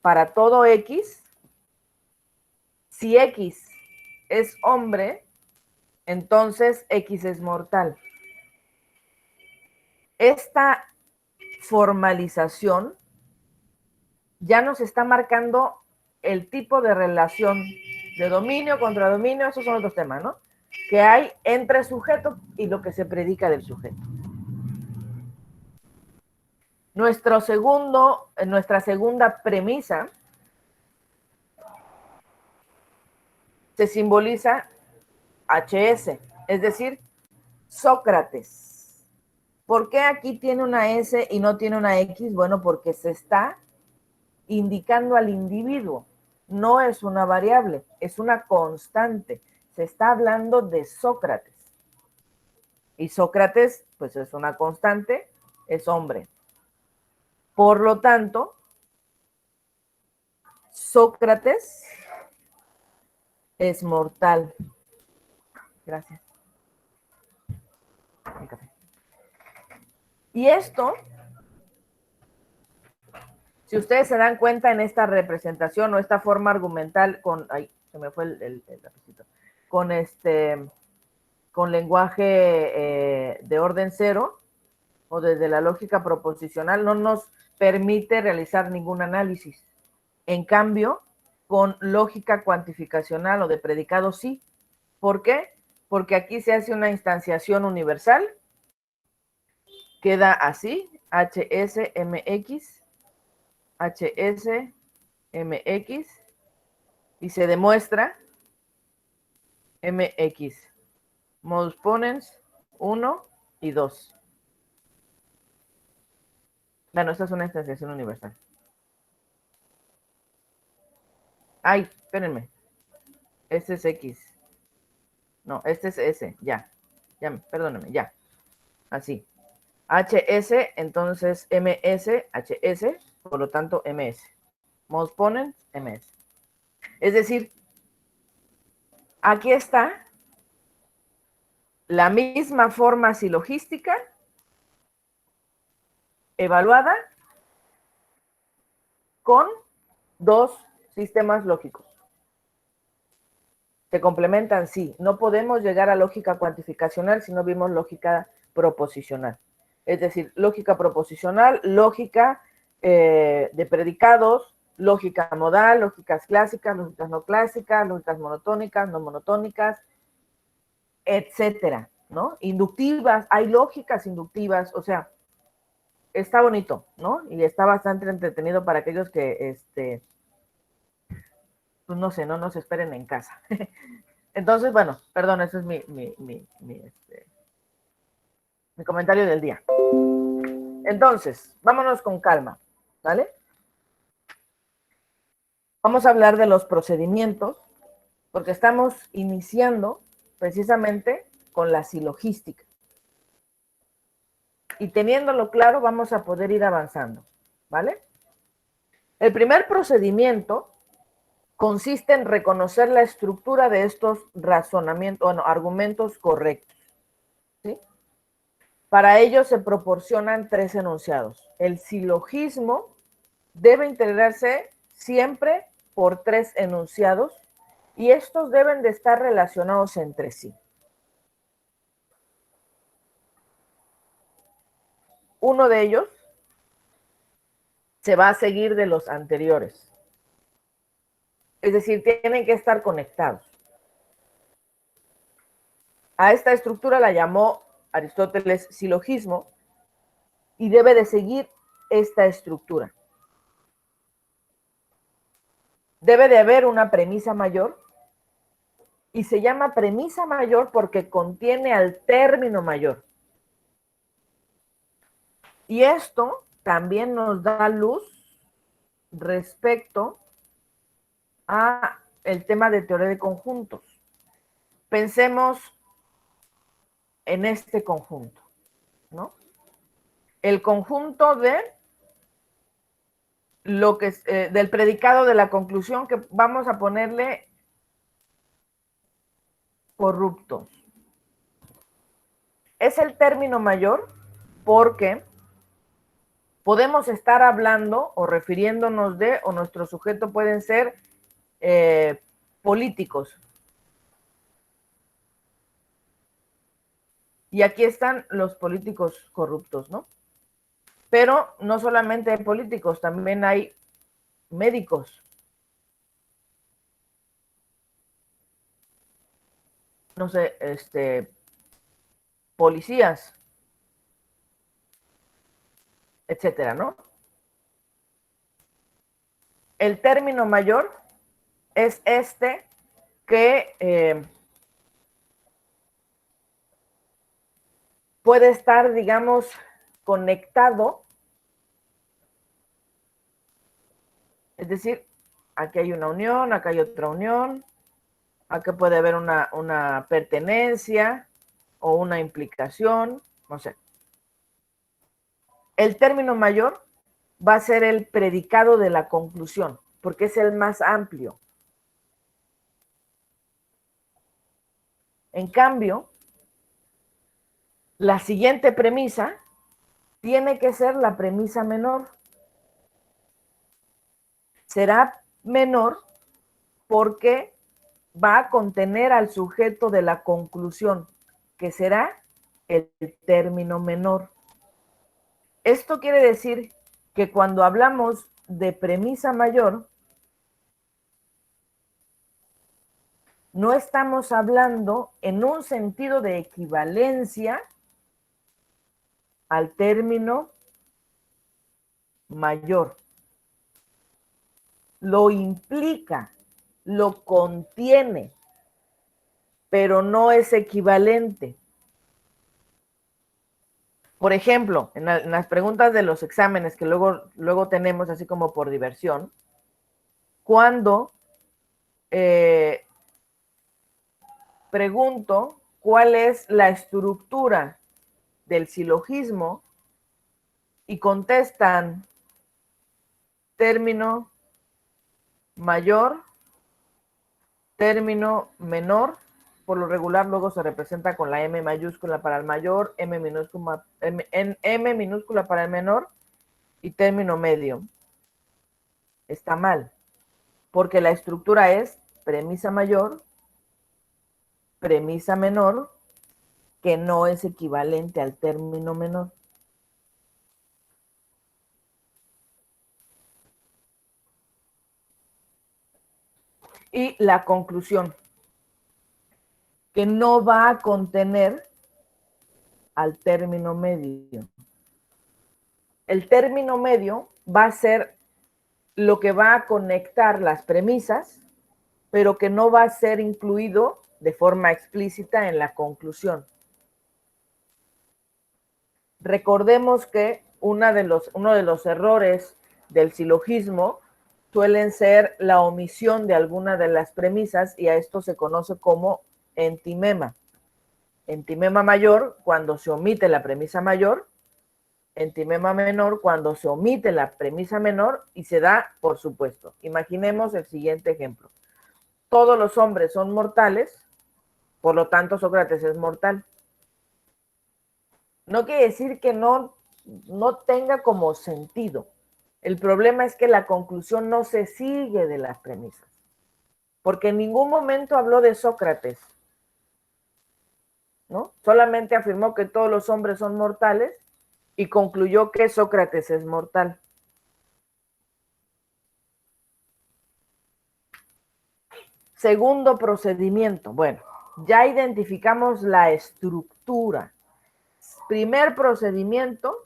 para todo X, si X es hombre, entonces X es mortal. Esta formalización ya nos está marcando el tipo de relación de dominio contra dominio, esos son otros temas, ¿no? Que hay entre sujeto y lo que se predica del sujeto. Nuestra segunda premisa se simboliza HS, es decir, Sócrates. ¿Por qué aquí tiene una S y no tiene una X? Bueno, porque se está indicando al individuo. No es una variable, es una constante. Se está hablando de Sócrates. Y Sócrates, pues es una constante, es hombre. Por lo tanto, Sócrates es mortal. Gracias. Y esto Si ustedes se dan cuenta en esta representación o esta forma argumental con, ay, se me fue el lapicito, con lenguaje de orden cero o desde la lógica proposicional, no nos permite realizar ningún análisis. En cambio, con lógica cuantificacional o de predicado sí. ¿Por qué? Porque aquí se hace una instanciación universal, queda así, HSMX, HSMX, y se demuestra MX, modus ponens 1 y 2. Bueno, esta es una instanciación universal. Ay, espérenme. Este es X. No, este es S, ya, perdónenme, ya. Así. HS, entonces MS, HS, por lo tanto MS. Modus ponens, MS. Es decir, aquí está la misma forma silogística evaluada con dos sistemas lógicos. Se complementan, sí. No podemos llegar a lógica cuantificacional si no vimos lógica proposicional. Es decir, lógica proposicional, lógica de predicados, lógica modal, lógicas clásicas, lógicas no clásicas, lógicas monotónicas, no monotónicas, etcétera, ¿no? Inductivas, hay lógicas inductivas, o sea, está bonito, ¿no? Y está bastante entretenido para aquellos que, pues no sé, no nos esperen en casa. Entonces, bueno, perdón, ese es mi comentario del día. Entonces, vámonos con calma, ¿vale? Vamos a hablar de los procedimientos, porque estamos iniciando precisamente con la silogística. Y teniéndolo claro, vamos a poder ir avanzando, ¿vale? El primer procedimiento consiste en reconocer la estructura de estos razonamientos, bueno, argumentos correctos, ¿sí? Para ello se proporcionan tres enunciados. El silogismo debe integrarse siempre por tres enunciados y estos deben de estar relacionados entre sí. Uno de ellos se va a seguir de los anteriores. Es decir, tienen que estar conectados. A esta estructura la llamó Aristóteles silogismo y debe de seguir esta estructura. Debe de haber una premisa mayor y se llama premisa mayor porque contiene al término mayor. Y esto también nos da luz respecto a el tema de teoría de conjuntos. Pensemos en este conjunto, ¿no? El conjunto de lo que es, del predicado de la conclusión que vamos a ponerle corruptos. Es el término mayor porque podemos estar hablando o refiriéndonos de, o nuestro sujeto pueden ser políticos. Y aquí están los políticos corruptos, ¿no? Pero no solamente hay políticos, también hay médicos. No sé, policías, etcétera, ¿no? El término mayor es este que puede estar, digamos, conectado. Es decir, aquí hay una unión, acá hay otra unión, aquí puede haber una pertenencia o una implicación, no sé. El término mayor va a ser el predicado de la conclusión, porque es el más amplio. En cambio, la siguiente premisa tiene que ser la premisa menor. será menor porque va a contener al sujeto de la conclusión, que será el término menor. Esto quiere decir que cuando hablamos de premisa mayor, no estamos hablando en un sentido de equivalencia al término mayor. Lo implica, lo contiene, pero no es equivalente. Por ejemplo, en las preguntas de los exámenes que luego tenemos así como por diversión, cuando pregunto cuál es la estructura del silogismo y contestan término mayor, término menor, por lo regular luego se representa con la M mayúscula para el mayor, M minúscula para el menor y término medio. Está mal, porque la estructura es premisa mayor, premisa menor, que no es equivalente al término menor. Y la conclusión, que no va a contener al término medio. El término medio va a ser lo que va a conectar las premisas, pero que no va a ser incluido de forma explícita en la conclusión. Recordemos que uno de los errores del silogismo suelen ser la omisión de alguna de las premisas, y a esto se conoce como entimema. Entimema mayor cuando se omite la premisa mayor, entimema menor cuando se omite la premisa menor y se da por supuesto. Imaginemos el siguiente ejemplo. Todos los hombres son mortales, por lo tanto Sócrates es mortal. No quiere decir que no tenga como sentido. El problema es que la conclusión no se sigue de las premisas, porque en ningún momento habló de Sócrates, ¿no? Solamente afirmó que todos los hombres son mortales y concluyó que Sócrates es mortal. Segundo procedimiento. Bueno, ya identificamos la estructura. Primer procedimiento,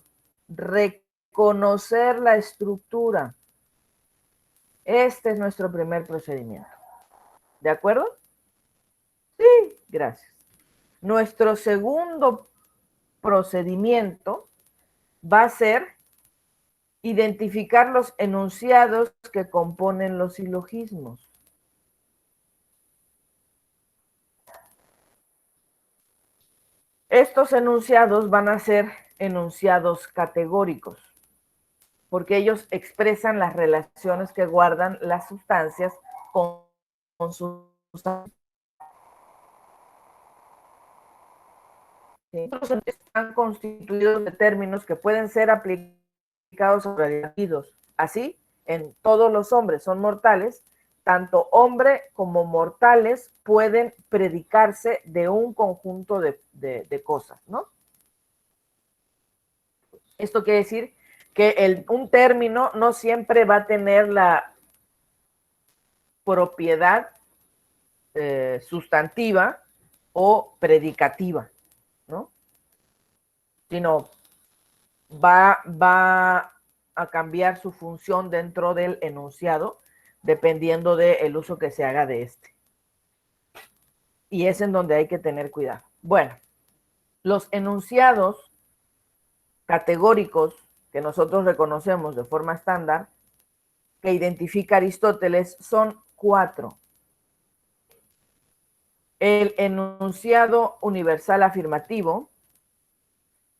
reconocer la estructura. Este es nuestro primer procedimiento. ¿De acuerdo? Sí, gracias. Nuestro segundo procedimiento va a ser identificar los enunciados que componen los silogismos. Estos enunciados van a ser enunciados categóricos, porque ellos expresan las relaciones que guardan las sustancias con sus sustancias. Están constituidos de términos que pueden ser aplicados a individuos. Así, en todos los hombres son mortales, tanto hombre como mortales pueden predicarse de un conjunto de cosas, ¿no? Esto quiere decir que un término no siempre va a tener la propiedad sustantiva o predicativa, ¿no? Sino va a cambiar su función dentro del enunciado dependiendo del uso que se haga de este. Y es en donde hay que tener cuidado. Bueno, los enunciados categóricos que nosotros reconocemos de forma estándar, que identifica Aristóteles, son 4. El enunciado universal afirmativo,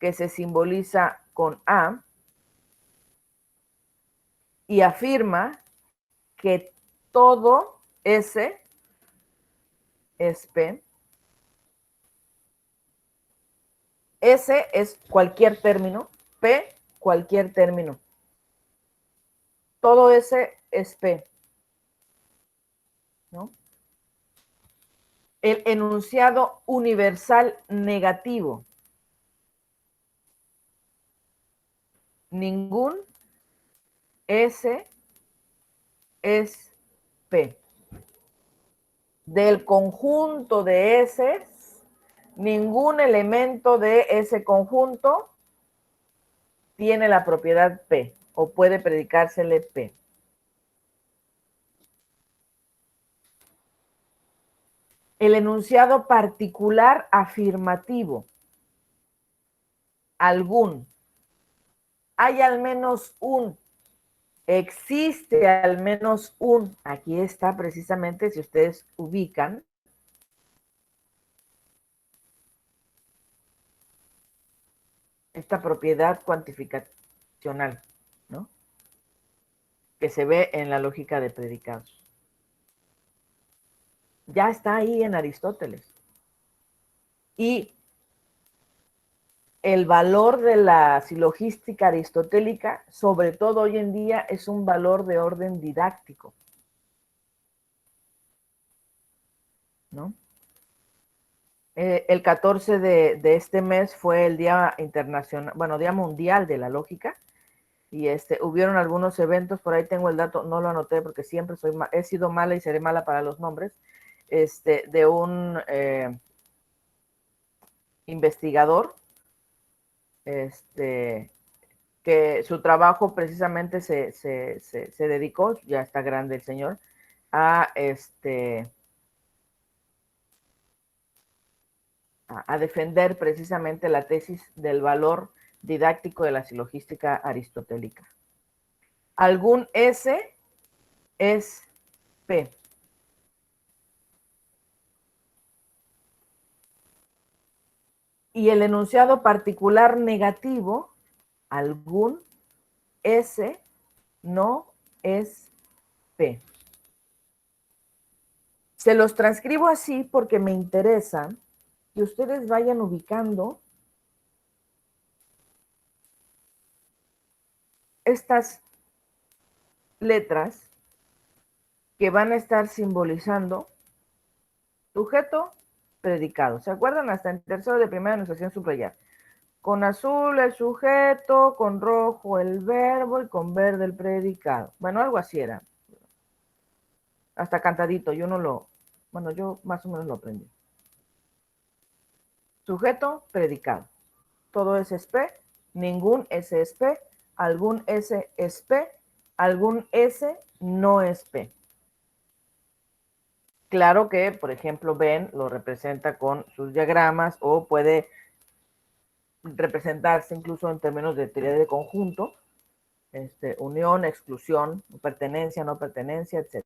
que se simboliza con A, y afirma que todo S es P. S es cualquier término, P cualquier término. todo S es P, ¿no? El enunciado universal negativo. Ningún S es P. Del conjunto de S, ningún elemento de ese conjunto tiene la propiedad P o puede predicársele P. El enunciado particular afirmativo. Algún. Hay al menos un. Existe al menos un. Aquí está precisamente, si ustedes ubican, esta propiedad cuantificacional, ¿no? Que se ve en la lógica de predicados. Ya está ahí en Aristóteles. Y el valor de la silogística aristotélica, sobre todo hoy en día, es un valor de orden didáctico, ¿no? El 14 de este mes fue el Día Internacional, bueno, Día Mundial de la Lógica, y hubieron algunos eventos, por ahí tengo el dato, no lo anoté porque siempre he sido mala y seré mala para los nombres, de un investigador, que su trabajo precisamente se dedicó, ya está grande el señor, a defender precisamente la tesis del valor didáctico de la silogística aristotélica. Algún S es P. Y el enunciado particular negativo, algún S no es P. Se los transcribo así porque me interesa que ustedes vayan ubicando estas letras que van a estar simbolizando sujeto, predicado. ¿Se acuerdan? Hasta en tercero de primaria nos hacían subrayar. Con azul el sujeto, con rojo el verbo y con verde el predicado. Bueno, algo así era. Hasta cantadito, yo más o menos lo aprendí. Sujeto, predicado. Todo S es P, ningún S es P, algún S es P, algún S no es P. Claro que, por ejemplo, Ben lo representa con sus diagramas o puede representarse incluso en términos de teoría de conjunto, unión, exclusión, pertenencia, no pertenencia, etc.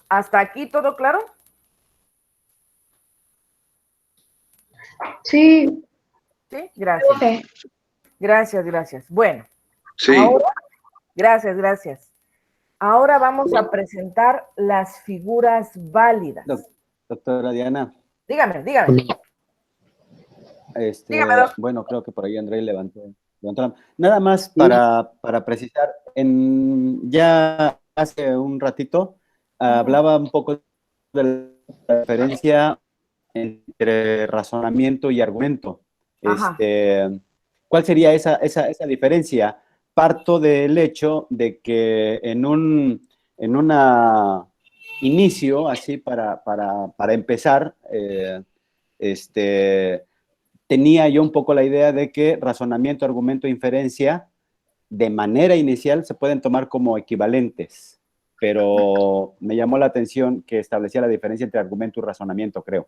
¿Hasta aquí todo claro? Sí. Sí, gracias. Sí. Gracias. Bueno, sí. Ahora, gracias. Ahora vamos a presentar las figuras válidas. Doctora Diana. Dígame. Dígame, Bueno, creo que por ahí André levantó nada más para precisar, ya hace un ratito hablaba un poco de la diferencia entre razonamiento y argumento. ¿Cuál sería esa diferencia? Parto del hecho de que en un inicio, así para empezar, tenía yo un poco la idea de que razonamiento, argumento e inferencia de manera inicial se pueden tomar como equivalentes, pero me llamó la atención que establecía la diferencia entre argumento y razonamiento, creo.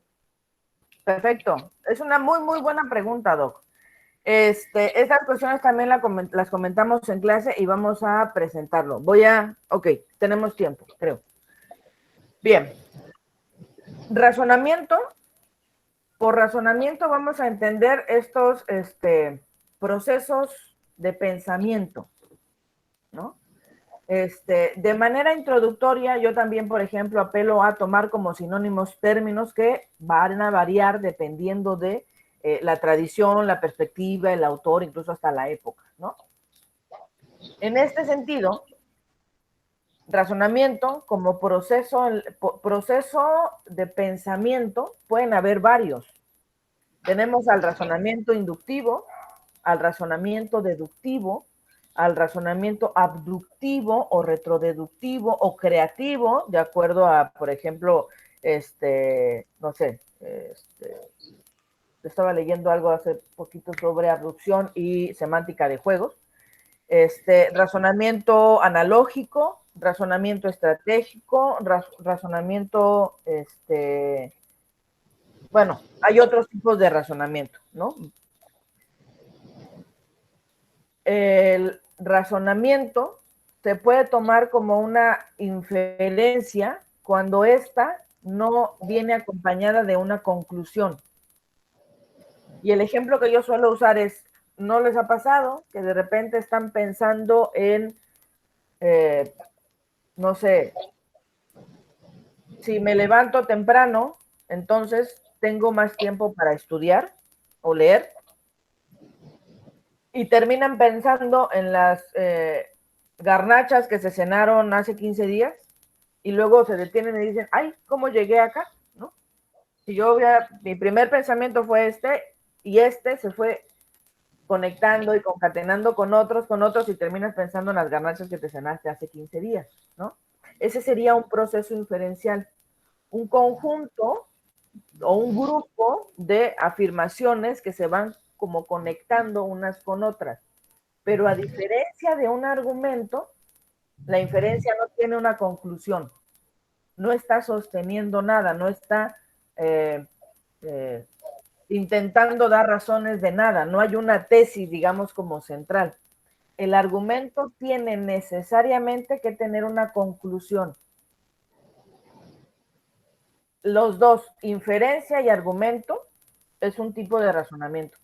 Perfecto. Es una muy, muy buena pregunta, Doc. Estas cuestiones también las comentamos en clase y vamos a presentarlo. Ok, tenemos tiempo, creo. Bien. Razonamiento. Por razonamiento vamos a entender estos procesos de pensamiento, ¿no? De manera introductoria, yo también, por ejemplo, apelo a tomar como sinónimos términos que van a variar dependiendo de la tradición, la perspectiva, el autor, incluso hasta la época, ¿no? En este sentido, razonamiento como proceso de pensamiento pueden haber varios. Tenemos al razonamiento inductivo, al razonamiento deductivo, al razonamiento abductivo o retrodeductivo o creativo, de acuerdo a, por ejemplo, no sé, estaba leyendo algo hace poquito sobre abducción y semántica de juegos. Razonamiento analógico, razonamiento estratégico, razonamiento, bueno, hay otros tipos de razonamiento, ¿no? El razonamiento se puede tomar como una inferencia cuando ésta no viene acompañada de una conclusión. Y el ejemplo que yo suelo usar es, ¿no les ha pasado que de repente están pensando en, no sé, si me levanto temprano, entonces tengo más tiempo para estudiar o leer? Y terminan pensando en las garnachas que se cenaron hace 15 días y luego se detienen y dicen, ay, ¿cómo llegué acá? ¿No? Si mi primer pensamiento fue y se fue conectando y concatenando con otros y terminas pensando en las garnachas que te cenaste hace 15 días, ¿no? Ese sería un proceso inferencial, un conjunto o un grupo de afirmaciones que se van como conectando unas con otras. Pero a diferencia de un argumento, la inferencia no tiene una conclusión, no está sosteniendo nada, no está intentando dar razones de nada, no hay una tesis, digamos, como central. El argumento tiene necesariamente que tener una conclusión. Los dos, inferencia y argumento, es un tipo de razonamiento,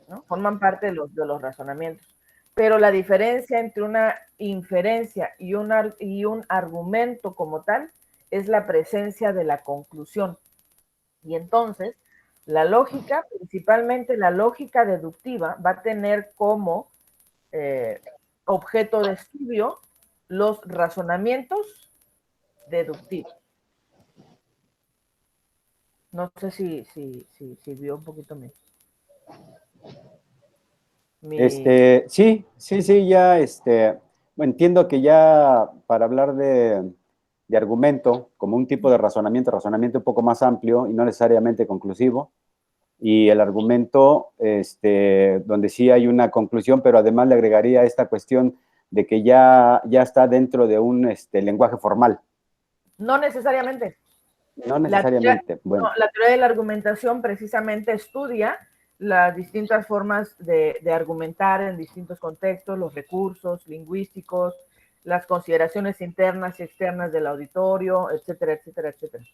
¿no? Forman parte de los razonamientos. Pero la diferencia entre una inferencia y un argumento como tal es la presencia de la conclusión. Y entonces, la lógica, principalmente la lógica deductiva, va a tener como objeto de estudio los razonamientos deductivos. No sé si vio un poquito Sí, ya, bueno, entiendo que ya para hablar de argumento, como un tipo de razonamiento un poco más amplio y no necesariamente conclusivo, y el argumento, donde sí hay una conclusión, pero además le agregaría esta cuestión de que ya está dentro de un lenguaje formal. No necesariamente. No necesariamente. Bueno. La teoría de la argumentación precisamente estudia las distintas formas de argumentar en distintos contextos, los recursos lingüísticos, las consideraciones internas y externas del auditorio, etcétera, etcétera, etcétera.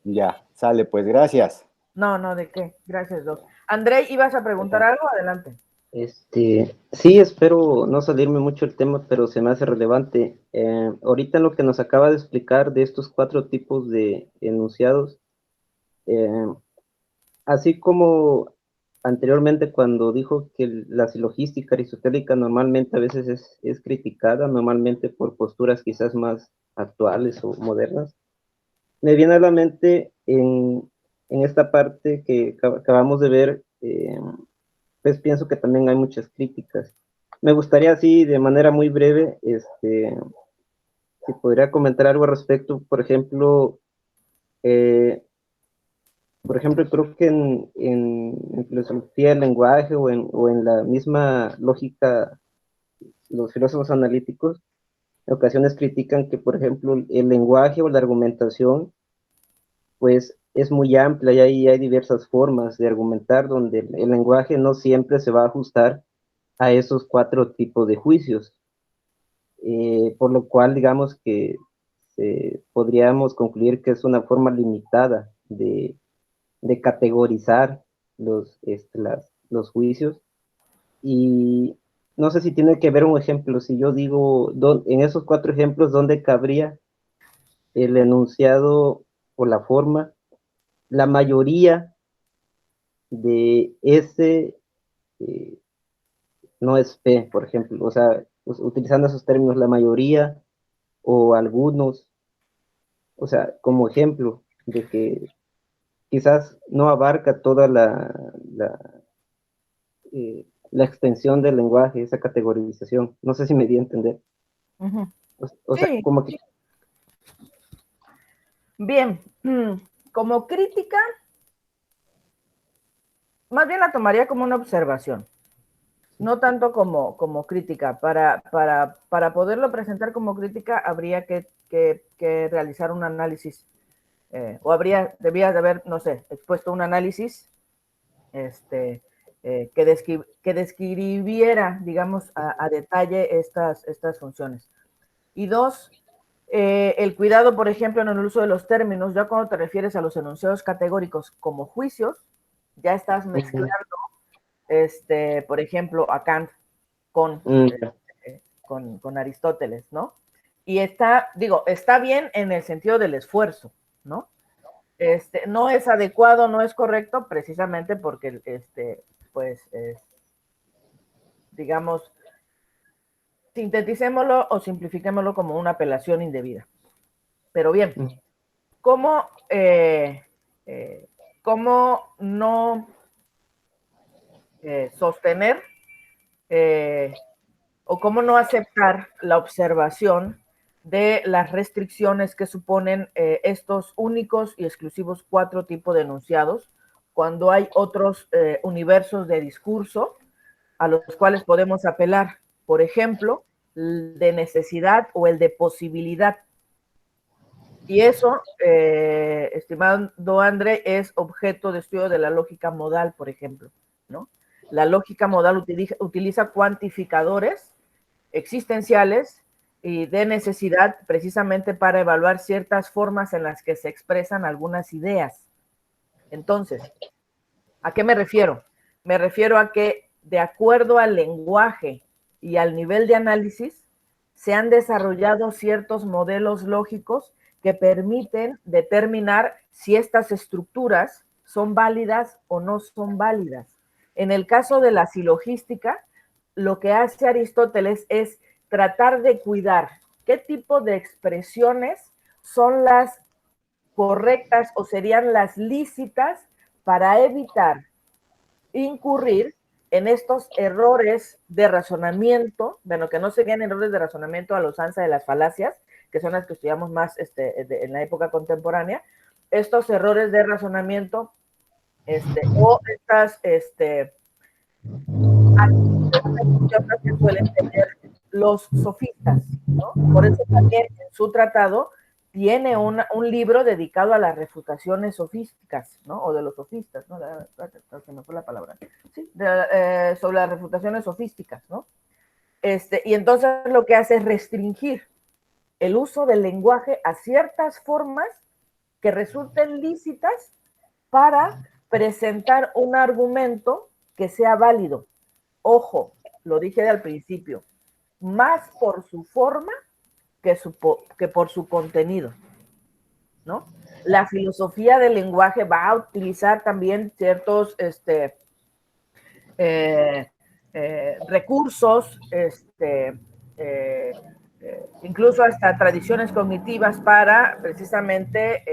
Ya, sale, pues gracias. No, ¿de qué? Gracias, Doc. André, ¿ibas a preguntar algo? Adelante. Sí, espero no salirme mucho el tema, pero se me hace relevante. Ahorita en lo que nos acaba de explicar de estos 4 tipos de enunciados, así como anteriormente cuando dijo que la silogística aristotélica normalmente a veces es criticada, normalmente por posturas quizás más actuales o modernas, me viene a la mente en esta parte que acabamos de ver, pues pienso que también hay muchas críticas. Me gustaría así, de manera muy breve, si podría comentar algo al respecto, creo que en filosofía del lenguaje o en la misma lógica, los filósofos analíticos en ocasiones critican que, por ejemplo, el lenguaje o la argumentación, pues es muy amplia y hay diversas formas de argumentar donde el lenguaje no siempre se va a ajustar a esos 4 tipos de juicios. Por lo cual, digamos que podríamos concluir que es una forma limitada de categorizar los juicios. Y no sé si tiene que ver un ejemplo, si yo digo, en esos 4 ejemplos, ¿dónde cabría el enunciado o la forma? La mayoría de ese no es P, por ejemplo. O sea, utilizando esos términos, la mayoría o algunos, o sea, como ejemplo de que quizás no abarca toda la extensión del lenguaje, esa categorización. No sé si me di a entender. Ujú. O sea, Sí, como que... bien. Como crítica, más bien la tomaría como una observación, no tanto como crítica. Para poderlo presentar como crítica habría que realizar un análisis, o debía de haber, no sé, expuesto un análisis que describiera, digamos, a detalle estas funciones. Y dos, el cuidado, por ejemplo, en el uso de los términos. Ya cuando te refieres a los enunciados categóricos como juicios, ya estás mezclando, por ejemplo, a Kant con, con Aristóteles, ¿no? Y está bien en el sentido del esfuerzo, ¿no? No es adecuado, no es correcto, precisamente porque, pues, digamos, sinteticémoslo o simplifiquémoslo como una apelación indebida. Pero bien, ¿cómo, cómo no sostener o cómo no aceptar la observación de las restricciones que suponen estos únicos y exclusivos 4 tipos de enunciados, cuando hay otros universos de discurso a los cuales podemos apelar? Por ejemplo, el de necesidad o el de posibilidad. Y eso, estimado André, es objeto de estudio de la lógica modal, por ejemplo, ¿no? La lógica modal utiliza cuantificadores existenciales y de necesidad precisamente para evaluar ciertas formas en las que se expresan algunas ideas. Entonces, ¿a qué me refiero? Me refiero a que, de acuerdo al lenguaje y al nivel de análisis, se han desarrollado ciertos modelos lógicos que permiten determinar si estas estructuras son válidas o no son válidas. En el caso de la silogística, lo que hace Aristóteles es tratar de cuidar qué tipo de expresiones son las correctas o serían las lícitas para evitar incurrir en estos errores de razonamiento, bueno, que no serían errores de razonamiento a la usanza de las falacias, que son las que estudiamos más en la época contemporánea, estos errores de razonamiento o estas que suelen tener los sofistas, ¿no? Por eso también en su tratado tiene un libro dedicado a las refutaciones sofísticas, ¿no? O de los sofistas, ¿no? Se me fue la palabra. Sí, sobre las refutaciones sofísticas, ¿no? Y entonces lo que hace es restringir el uso del lenguaje a ciertas formas que resulten lícitas para presentar un argumento que sea válido. Ojo, lo dije al principio, más por su forma que por su contenido, ¿no? La filosofía del lenguaje va a utilizar también ciertos recursos, incluso hasta tradiciones cognitivas para precisamente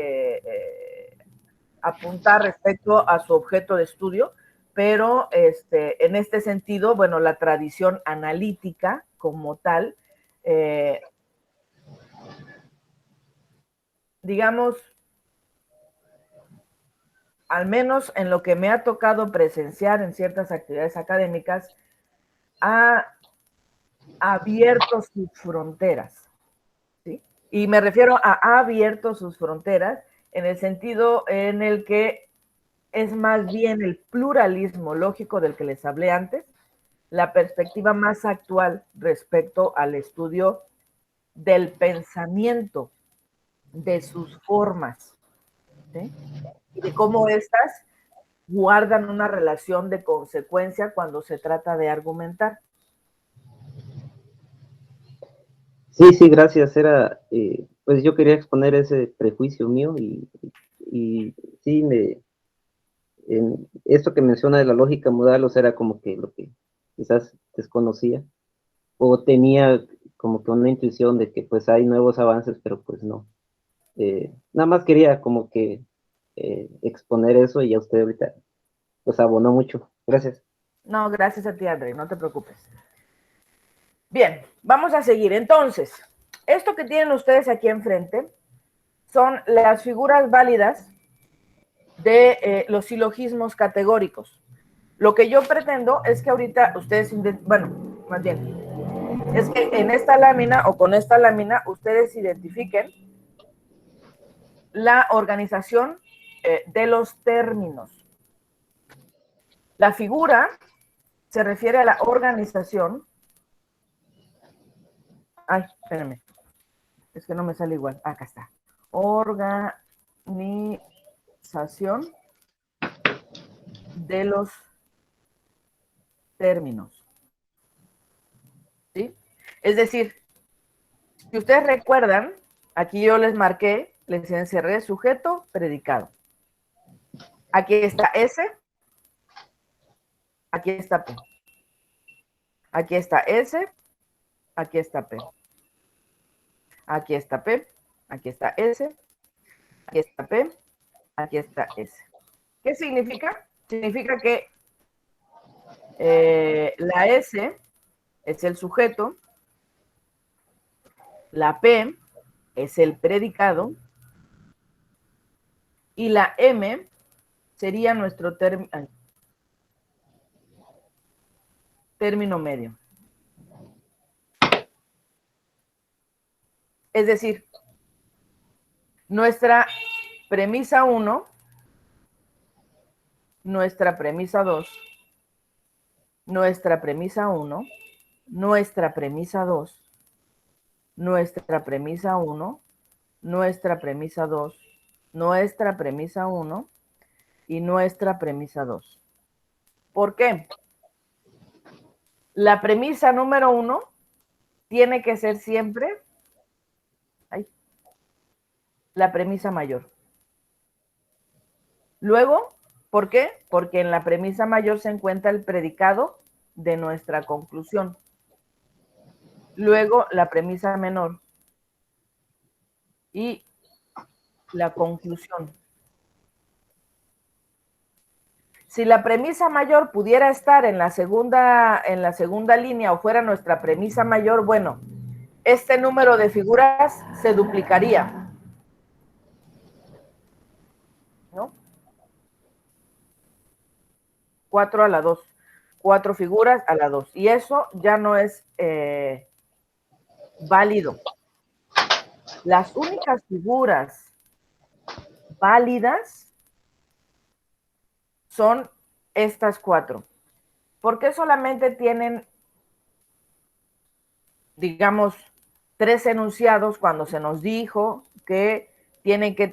apuntar respecto a su objeto de estudio, pero en este sentido, bueno, la tradición analítica como tal, digamos, al menos en lo que me ha tocado presenciar en ciertas actividades académicas, ha abierto sus fronteras, ¿sí? Y me refiero a ha abierto sus fronteras en el sentido en el que es más bien el pluralismo lógico del que les hablé antes, la perspectiva más actual respecto al estudio del pensamiento, de sus formas, ¿sí? Y de cómo éstas guardan una relación de consecuencia cuando se trata de argumentar. Sí, sí, gracias. Pues yo quería exponer ese prejuicio mío y sí, esto que menciona de la lógica modal, o sea, era como que lo que quizás desconocía, o tenía como que una intuición de que pues hay nuevos avances, pero pues no. Nada más quería como que exponer eso y a usted ahorita pues abonó mucho. Gracias. No, gracias a ti, André, no te preocupes. Bien, vamos a seguir. Entonces, esto que tienen ustedes aquí enfrente son las figuras válidas de los silogismos categóricos. Lo que yo pretendo es que ahorita ustedes, bueno, más bien, es que en esta lámina o con esta lámina ustedes identifiquen la organización de los términos. La figura se refiere a la organización. Ay, espérenme. Es que no me sale igual. Acá está. Organización de los términos. ¿Sí? Es decir, si ustedes recuerdan, aquí yo les marqué, les encerré sujeto, predicado. Aquí está S, aquí está P. Aquí está S, aquí está P. Aquí está P, aquí está S, aquí está P, aquí está S. ¿Qué significa? Significa que la S es el sujeto, la P es el predicado y la M sería nuestro término medio. Es decir, nuestra premisa 1, nuestra premisa 2, nuestra premisa 1, nuestra premisa 2, nuestra premisa 1, nuestra premisa 2, nuestra premisa 1 y nuestra premisa 2. ¿Por qué? La premisa número 1 tiene que ser siempre la premisa mayor. Luego, ¿por qué? Porque en la premisa mayor se encuentra el predicado de nuestra conclusión. Luego, la premisa menor y la conclusión. Si la premisa mayor pudiera estar en la segunda línea o fuera nuestra premisa mayor, bueno, este número de figuras se duplicaría, ¿no? 4 a la 2. 4 figuras a la 2. Y eso ya no es válido. Las únicas figuras válidas son estas 4. ¿Por qué solamente tienen, digamos, 3 enunciados cuando se nos dijo que tienen que,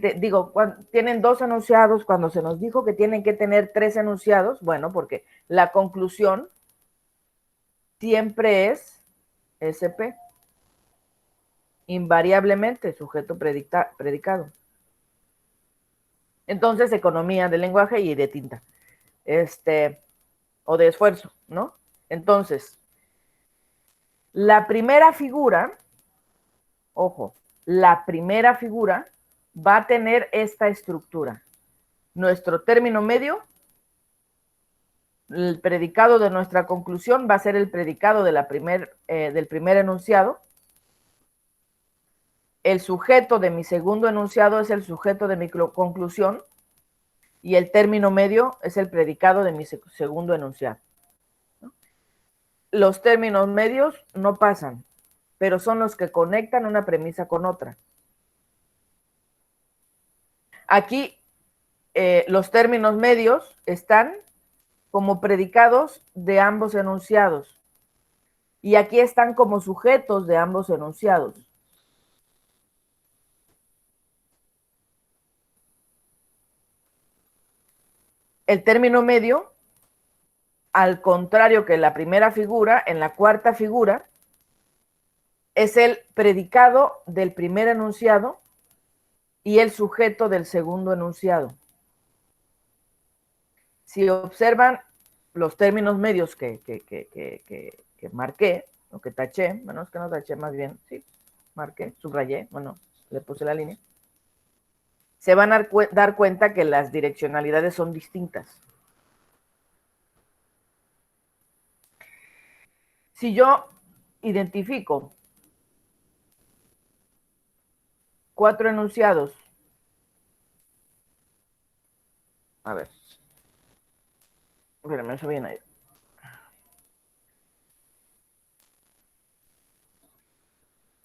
tienen 2 enunciados cuando se nos dijo que tienen que tener 3 enunciados? Bueno, porque la conclusión siempre es SP, invariablemente sujeto predicado. Entonces, economía del lenguaje y de tinta, o de esfuerzo, ¿no? Entonces, la primera figura, ojo, la primera figura va a tener esta estructura. Nuestro término medio, el predicado de nuestra conclusión va a ser el predicado de del primer enunciado. El sujeto de mi segundo enunciado es el sujeto de mi conclusión y el término medio es el predicado de mi segundo enunciado. Los términos medios no pasan, pero son los que conectan una premisa con otra. Aquí los términos medios están como predicados de ambos enunciados y aquí están como sujetos de ambos enunciados. El término medio, al contrario que la primera figura, en la cuarta figura, es el predicado del primer enunciado y el sujeto del segundo enunciado. Si observan los términos medios que marqué, o que taché, bueno, es que no taché, más bien, sí, marqué, subrayé, bueno, le puse la línea, se van a dar cuenta que las direccionalidades son distintas. Si yo identifico 4 enunciados, a ver, espérame, eso viene ahí.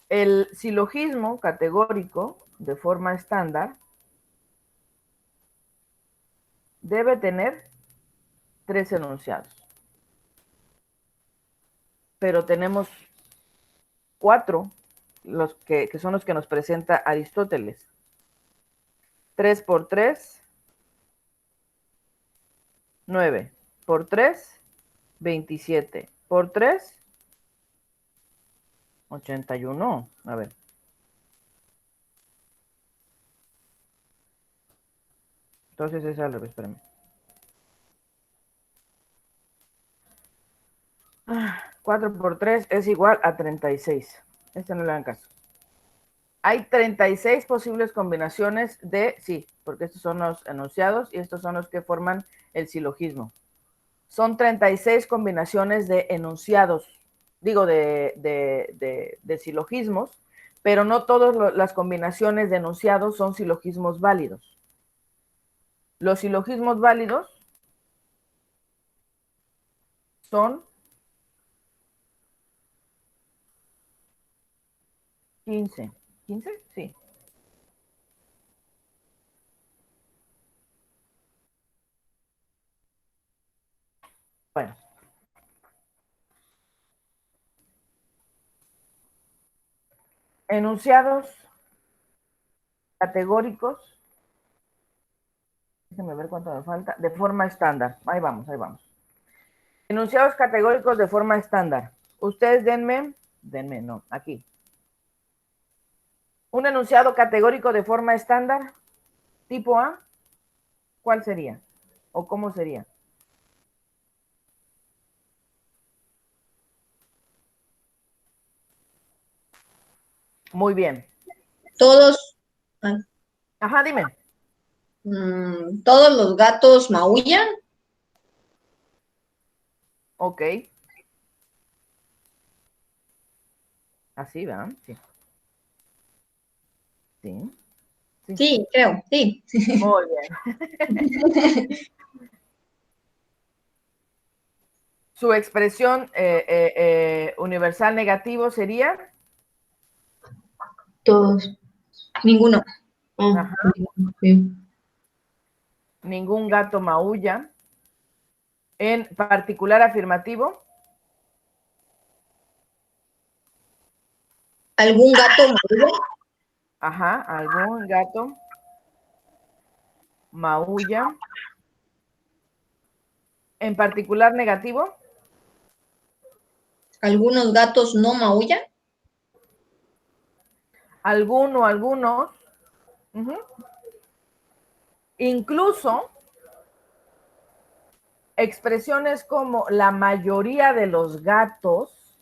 El silogismo categórico de forma estándar debe tener 3 enunciados, pero tenemos 4, los que son los que nos presenta Aristóteles. 3 por 3, 9. Por 3, 27. Por 3, 81. A ver. Entonces es al revés, espérame. 4 por 3 es igual a 36. Este no le dan caso. Hay 36 posibles combinaciones de, sí, porque estos son los enunciados y estos son los que forman el silogismo. Son 36 combinaciones de enunciados, digo, de silogismos, pero no todas las combinaciones de enunciados son silogismos válidos. Los silogismos válidos son 15. ¿15? Sí. Bueno. Enunciados categóricos. Déjenme ver cuánto me falta. De forma estándar. Ahí vamos, ahí vamos. Enunciados categóricos de forma estándar. Ustedes denme, no, aquí. Un enunciado categórico de forma estándar, tipo A, ¿cuál sería? ¿O cómo sería? Muy bien. Todos, Ajá, dime. todos los gatos maullan. Ok. Así, ¿verdad? Sí. Sí. Sí. Sí, creo, sí. Muy bien. Su expresión universal negativo sería. Todos. Ninguno. Ah, Ajá. sí. Ningún gato maulla. En particular afirmativo. ¿Algún gato maulla? Ajá, algún gato maulla. En particular negativo. ¿Algunos gatos no maullan? Alguno, algunos. Incluso expresiones como la mayoría de los gatos,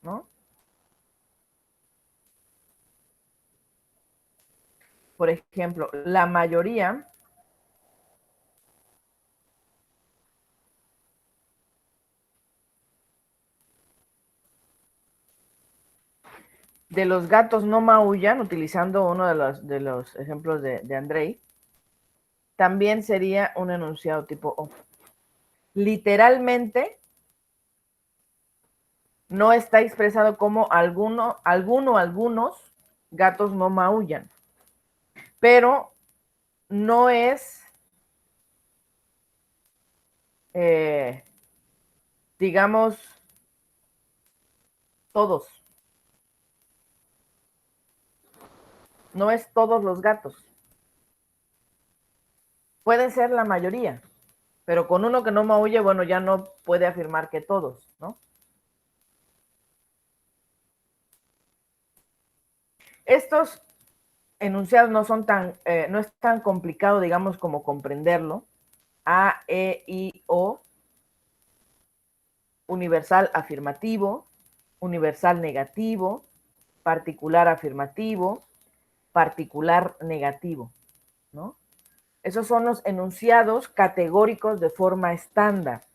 ¿no? Por ejemplo, la mayoría de los gatos no maullan, utilizando uno de los ejemplos de Andrei, también sería un enunciado tipo O. Literalmente, no está expresado como algunos gatos no maullan, pero no es, digamos, todos. No es todos los gatos. Pueden ser la mayoría, pero con uno que no maulle, bueno, ya no puede afirmar que todos, ¿no? Estos enunciados no son tan, no es tan complicado, digamos, como comprenderlo, A, E, I, O, universal afirmativo, universal negativo, particular afirmativo, particular negativo, ¿no? Esos son los enunciados categóricos de forma estándar.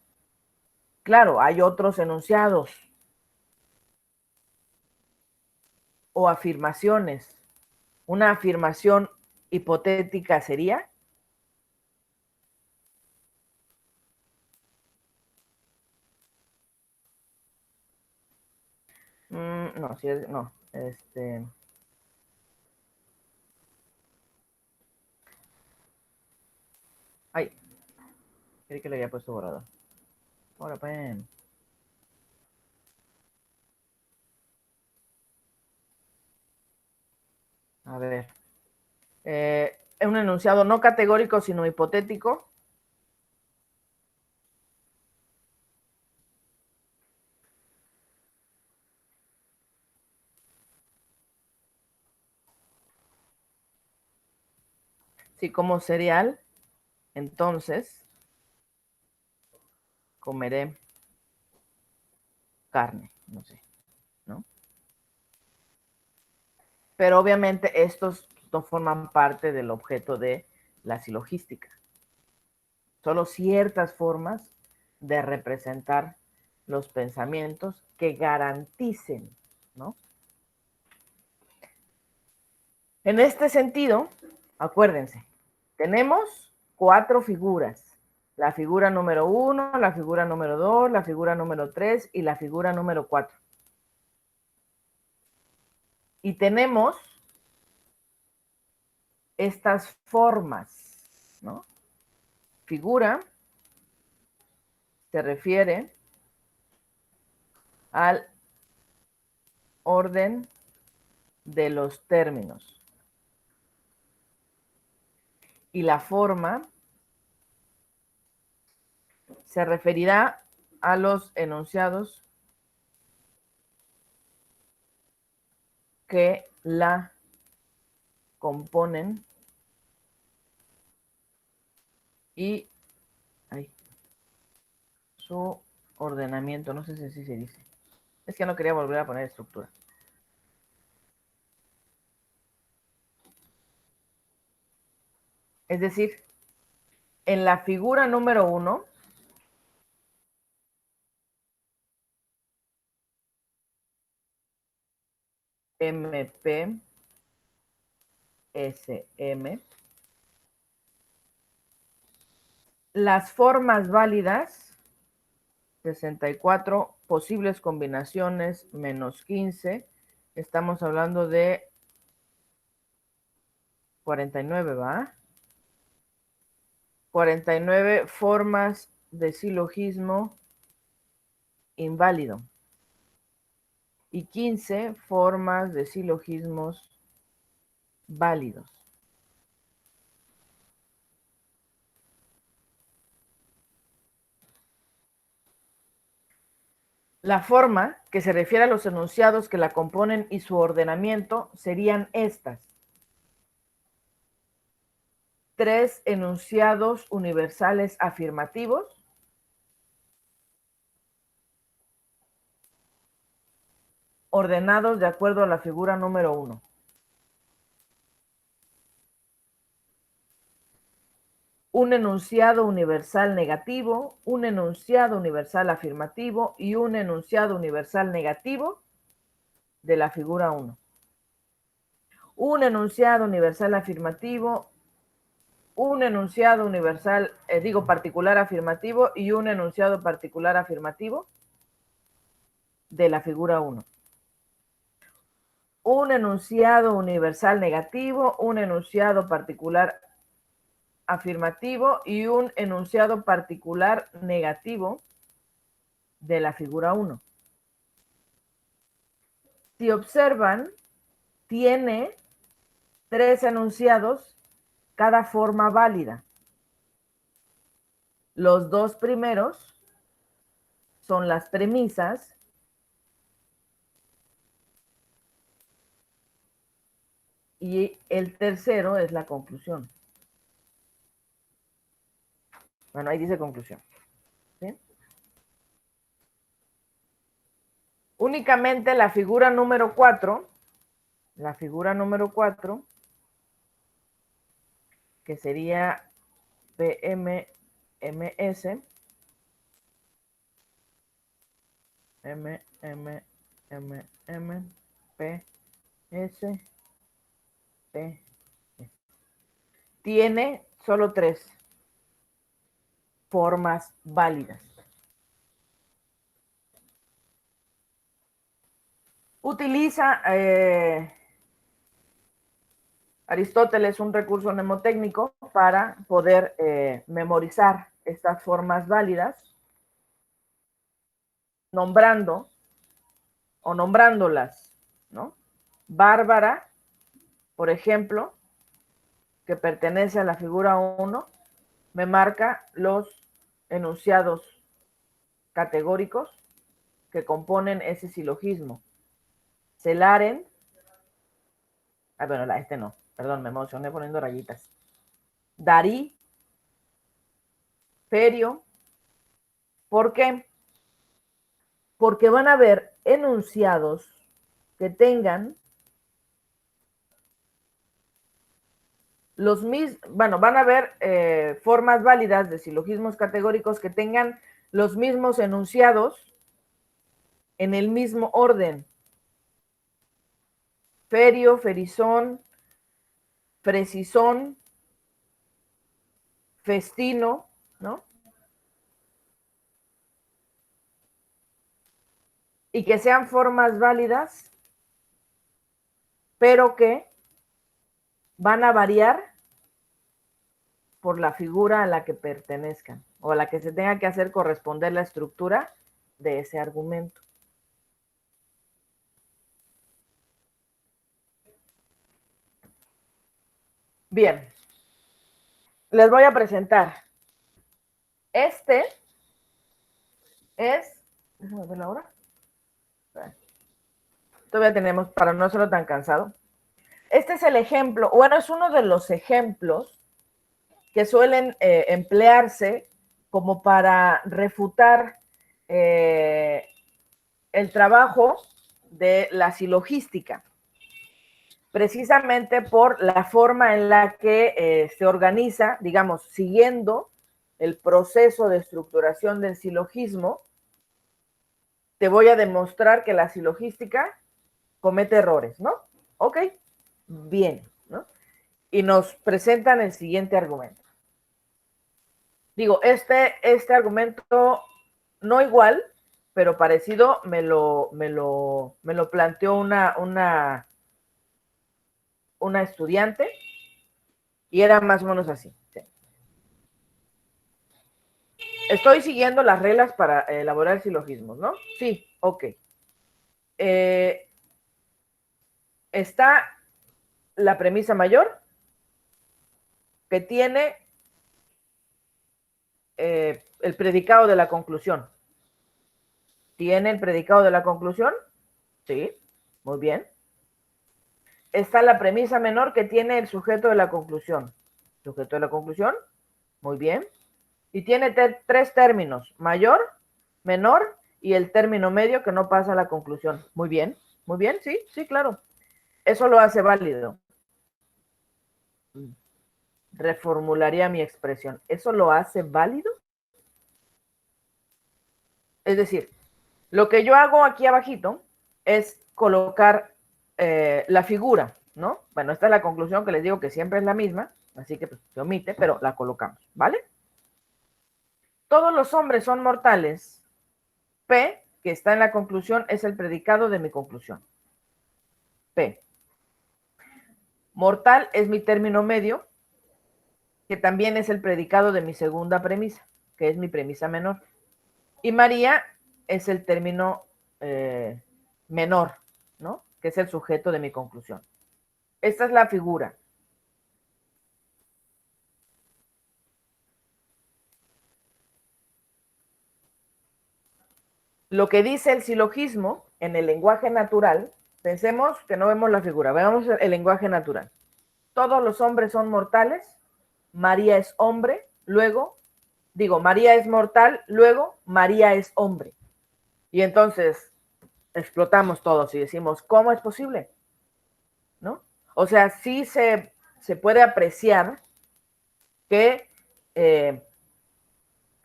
Claro, hay otros enunciados o afirmaciones. Una afirmación hipotética sería... no, sí, no, ay, creí que le había puesto borrador. Ahora, pues. A ver. Es un enunciado no categórico, sino hipotético. Si como cereal, entonces comeré carne, no sé, ¿no? Pero obviamente estos no forman parte del objeto de la silogística. Solo ciertas formas de representar los pensamientos que garanticen, ¿no? En este sentido, acuérdense, tenemos 4 figuras. La figura número 1, la figura número 2, la figura número 3 y la figura número 4. Y tenemos estas formas, ¿no? Figura se refiere al orden de los términos. Y la forma se referirá a los enunciados que la componen y su ordenamiento, no sé si así se dice. Es que no quería volver a poner estructura. Es decir, en la figura número 1, MP, SM, las formas válidas, 64 posibles combinaciones menos 15, estamos hablando de 49, ¿va? 49 formas de silogismo inválido y 15 formas de silogismos válidos. La forma que se refiere a los enunciados que la componen y su ordenamiento serían estas. 3 enunciados universales afirmativos, ordenados de acuerdo a la figura número 1. Un enunciado universal negativo, un enunciado universal afirmativo y un enunciado universal negativo de la figura 1. Un enunciado universal afirmativo, un enunciado universal, particular afirmativo y un enunciado particular afirmativo de la figura 1. Un enunciado universal negativo, un enunciado particular afirmativo y un enunciado particular negativo de la figura 1. Si observan, tiene 3 enunciados cada forma válida. Los 2 primeros son las premisas y el tercero es la conclusión. Bueno, ahí dice conclusión. ¿Sí? Únicamente la figura número 4, que sería PMMS, P, S, P, tiene solo 3 formas válidas. Utiliza Aristóteles un recurso mnemotécnico para poder memorizar estas formas válidas, nombrando o nombrándolas, ¿no? Bárbara, por ejemplo, que pertenece a la figura 1, me marca los enunciados categóricos que componen ese silogismo. Celaren, bueno, este no, perdón, me emocioné poniendo rayitas. Darí, Ferio, ¿por qué? Porque van a haber enunciados que tengan los mismos, bueno, van a haber formas válidas de silogismos categóricos que tengan los mismos enunciados en el mismo orden. Ferio, ferizón, fresizón, festino, ¿no? Y que sean formas válidas, pero que van a variar por la figura a la que pertenezcan o a la que se tenga que hacer corresponder la estructura de ese argumento. Bien, les voy a presentar. Este es, déjame ver la hora. Todavía tenemos, para no hacerlo tan cansado. Este es el ejemplo, bueno, es uno de los ejemplos que suelen emplearse como para refutar el trabajo de la silogística, precisamente por la forma en la que se organiza, digamos, siguiendo el proceso de estructuración del silogismo. Te voy a demostrar que la silogística comete errores, ¿no? Ok, bien, ¿no? Y nos presentan el siguiente argumento. Digo, este argumento no igual, pero parecido, me lo planteó una estudiante y era más o menos así. ¿Sí? Estoy siguiendo las reglas para elaborar silogismos, ¿no? Sí, ok. Está la premisa mayor, que tiene el predicado de la conclusión. ¿Tiene el predicado de la conclusión? Sí, muy bien. Está la premisa menor, que tiene el sujeto de la conclusión. Sujeto de la conclusión, muy bien. Y tiene 3 términos, mayor, menor y el término medio que no pasa a la conclusión. Muy bien, sí, sí, claro. Eso lo hace válido. Reformularía mi expresión. ¿Eso lo hace válido? Es decir, lo que yo hago aquí abajito es colocar la figura, ¿no? Bueno, esta es la conclusión que les digo que siempre es la misma, así que pues, se omite, pero la colocamos, ¿vale? Todos los hombres son mortales. P, que está en la conclusión, es el predicado de mi conclusión. P. Mortal es mi término medio, que también es el predicado de mi segunda premisa, que es mi premisa menor. Y María es el término menor, ¿no? Que es el sujeto de mi conclusión. Esta es la figura. Lo que dice el silogismo en el lenguaje natural, pensemos que no vemos la figura, veamos el lenguaje natural. Todos los hombres son mortales, María es hombre, luego digo, María es mortal, luego María es hombre. Y entonces explotamos todos y decimos, ¿cómo es posible? ¿No? O sea, sí se puede apreciar que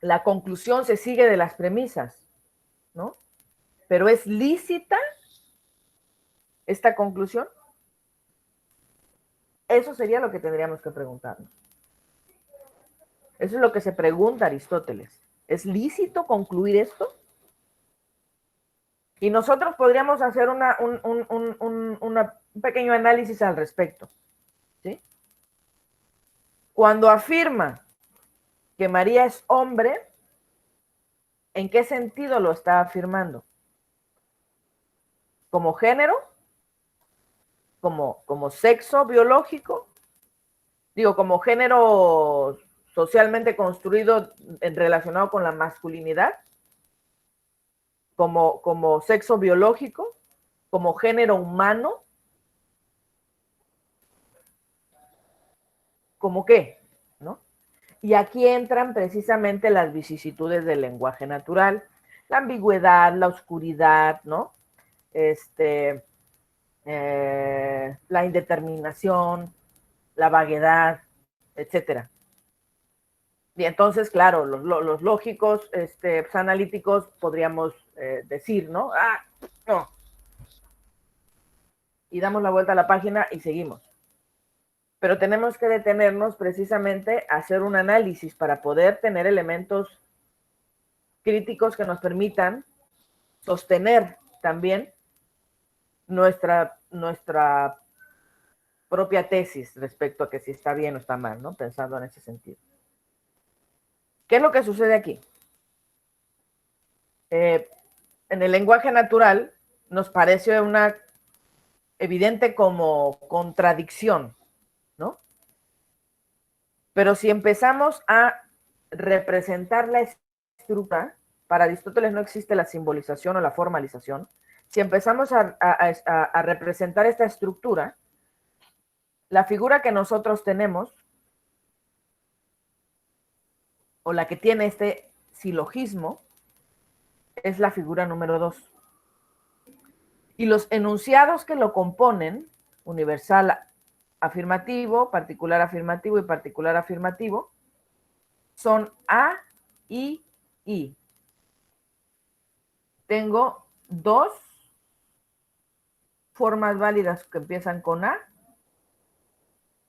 la conclusión se sigue de las premisas, ¿no? Pero ¿es lícita esta conclusión? Eso sería lo que tendríamos que preguntarnos. Eso es lo que se pregunta Aristóteles. ¿Es lícito concluir esto? Y nosotros podríamos hacer un pequeño análisis al respecto. ¿Sí? Cuando afirma que María es hombre, ¿en qué sentido lo está afirmando? ¿Como género? ¿Como sexo biológico? Digo, como género socialmente construido relacionado con la masculinidad, como sexo biológico, como género humano, ¿como qué? ¿No? Y aquí entran precisamente las vicisitudes del lenguaje natural, la ambigüedad, la oscuridad, ¿no? La indeterminación, la vaguedad, etcétera. Y entonces, claro, los lógicos, analíticos, podríamos decir, ¿no? No. Y damos la vuelta a la página y seguimos. Pero tenemos que detenernos precisamente a hacer un análisis para poder tener elementos críticos que nos permitan sostener también nuestra propia tesis respecto a que si está bien o está mal, ¿no? Pensando en ese sentido. ¿Qué es lo que sucede aquí? En el lenguaje natural nos parece una evidente como contradicción, ¿no? Pero si empezamos a representar la estructura, para Aristóteles no existe la simbolización o la formalización, si empezamos a representar esta estructura, la figura que nosotros tenemos, o la que tiene este silogismo, es la figura número 2. Y los enunciados que lo componen, universal afirmativo, particular afirmativo y particular afirmativo, son A y I. Tengo dos formas válidas que empiezan con A,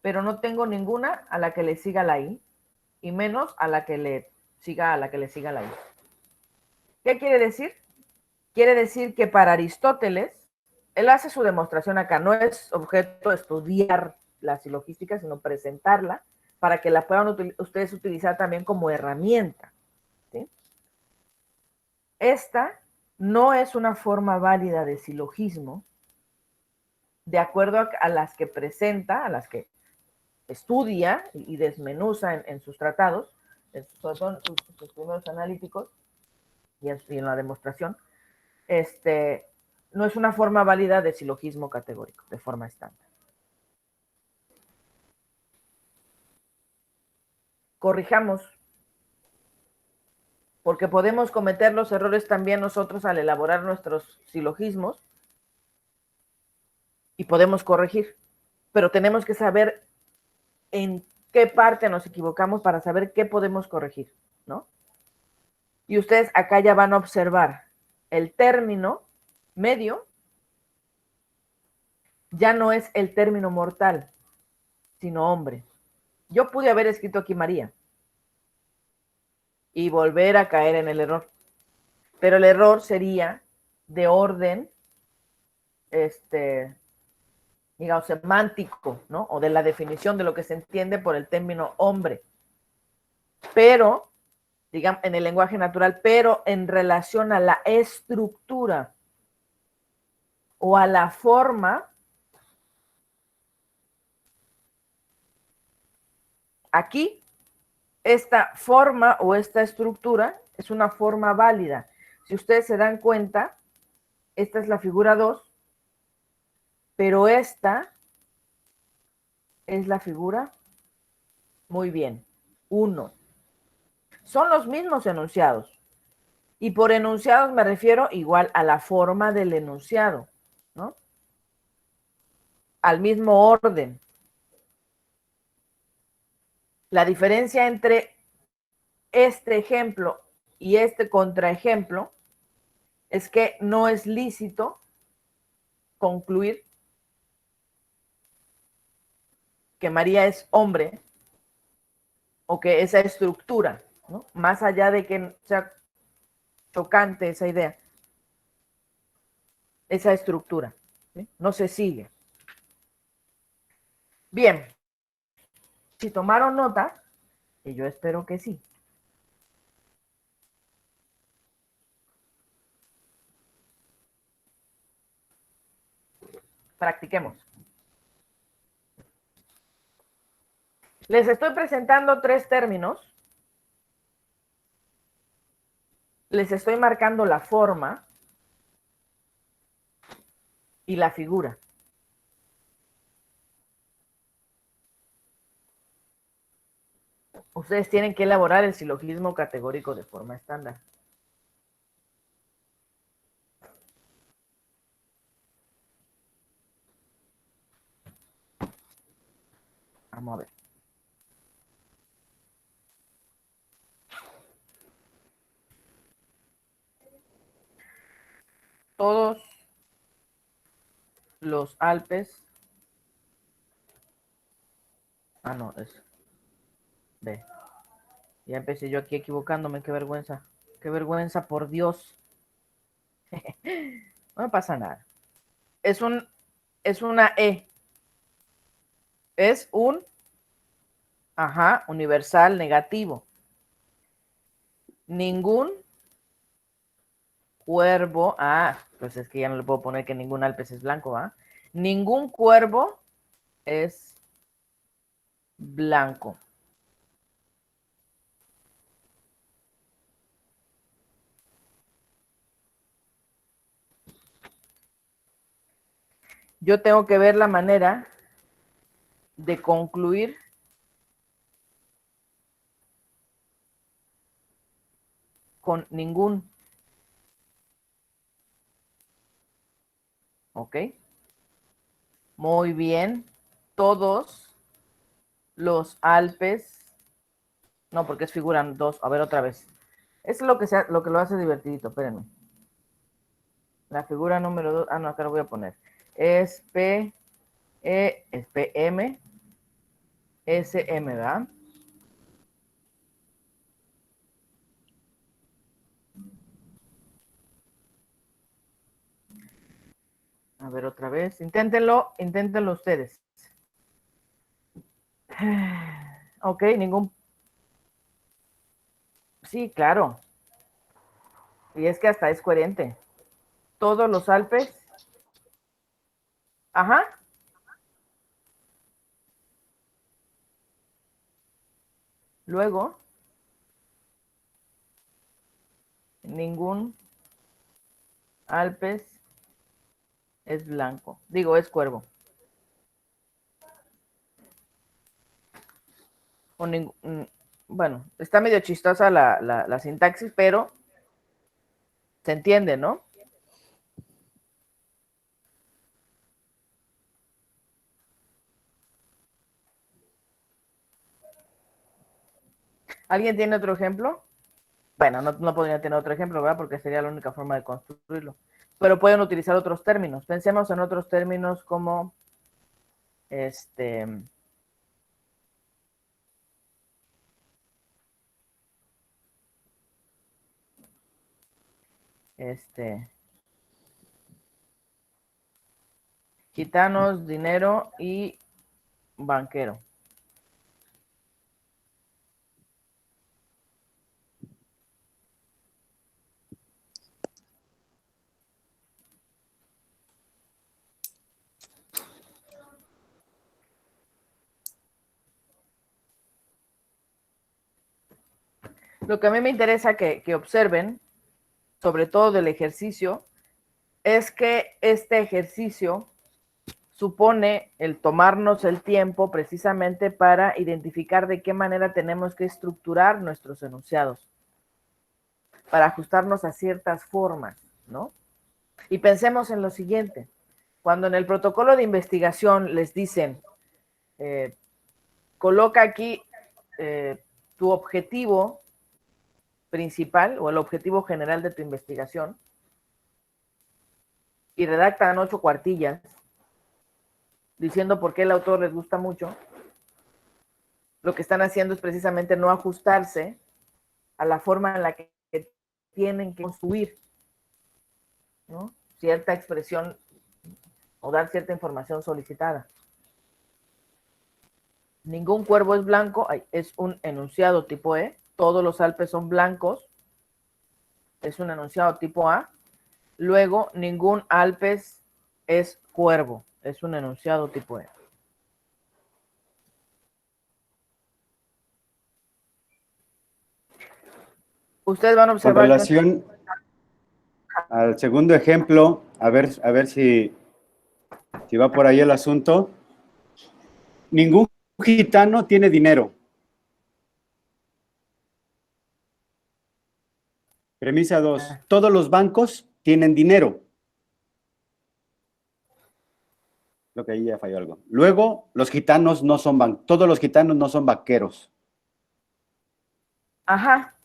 pero no tengo ninguna a la que le siga la I, y menos a la que le siga la I. ¿Qué quiere decir? Quiere decir que para Aristóteles, él hace su demostración acá, no es objeto de estudiar la silogística, sino presentarla para que la puedan ustedes utilizar también como herramienta. ¿Sí? Esta no es una forma válida de silogismo de acuerdo a las que presenta, a las que estudia y desmenuza en sus tratados, son sus primeros analíticos y en la demostración, no es una forma válida de silogismo categórico, de forma estándar. Corrijamos, porque podemos cometer los errores también nosotros al elaborar nuestros silogismos y podemos corregir, pero tenemos que saber en qué parte nos equivocamos para saber qué podemos corregir, ¿no? Y ustedes acá ya van a observar el término medio ya no es el término mortal, sino hombre. Yo pude haber escrito aquí María y volver a caer en el error, pero el error sería de orden, digamos, semántico, ¿no? O de la definición de lo que se entiende por el término hombre. Pero, digamos, en el lenguaje natural, pero en relación a la estructura o a la forma, aquí, esta forma o esta estructura es una forma válida. Si ustedes se dan cuenta, esta es la figura 2, pero esta es la figura, muy bien, 1. Son los mismos enunciados. Y por enunciados me refiero igual a la forma del enunciado, ¿no? Al mismo orden. La diferencia entre este ejemplo y este contraejemplo es que no es lícito concluir que María es hombre o que esa estructura, ¿no? Más allá de que sea chocante esa idea, esa estructura, ¿sí? No se sigue. Bien, si tomaron nota, y yo espero que sí. Practiquemos. Les estoy presentando 3 términos. Les estoy marcando la forma y la figura. Ustedes tienen que elaborar el silogismo categórico de forma estándar. Vamos a ver. Todos los Alpes. Ah, no, es B. Ya empecé yo aquí equivocándome, qué vergüenza. Qué vergüenza, por Dios. No me pasa nada. Es una E. Es un, universal negativo. Ningún cuervo, pues es que ya no le puedo poner que ningún Alpes es blanco, ¿va? Ningún cuervo es blanco. Yo tengo que ver la manera de concluir con ningún. ¿Ok? Muy bien. Todos los Alpes. No, porque es figuran 2. A ver, otra vez. Es lo que lo hace divertidito. Espérenme. La figura número 2. No, acá lo voy a poner. Es es PM, SM, ¿verdad? A ver, otra vez. Inténtenlo ustedes. Ok, ningún. Sí, claro. Y es que hasta es coherente. Todos los Alpes. Ajá. Luego, ningún Alpes es blanco. Digo, es cuervo. Bueno, está medio chistosa la sintaxis, pero se entiende, ¿no? ¿Alguien tiene otro ejemplo? Bueno, no podría tener otro ejemplo, ¿verdad? Porque sería la única forma de construirlo. Pero pueden utilizar otros términos. Pensemos en otros términos como gitanos, dinero y banquero. Lo que a mí me interesa que observen, sobre todo del ejercicio, es que este ejercicio supone el tomarnos el tiempo precisamente para identificar de qué manera tenemos que estructurar nuestros enunciados, para ajustarnos a ciertas formas, ¿no? Y pensemos en lo siguiente, cuando en el protocolo de investigación les dicen, coloca aquí tu objetivo principal o el objetivo general de tu investigación y redactan 8 cuartillas diciendo por qué el autor les gusta mucho, lo que están haciendo es precisamente no ajustarse a la forma en la que tienen que construir, ¿no?, cierta expresión o dar cierta información solicitada. Ningún cuervo es blanco, es un enunciado tipo E, todos los Alpes son blancos, es un enunciado tipo A. Luego, ningún Alpes es cuervo, es un enunciado tipo E. Ustedes van a Con observar relación al segundo ejemplo, a ver si va por ahí el asunto. Ningún gitano tiene dinero. Premisa 2. Todos los bancos tienen dinero. Creo que ahí ya falló algo. Luego, los gitanos no son todos los gitanos no son vaqueros. Ajá.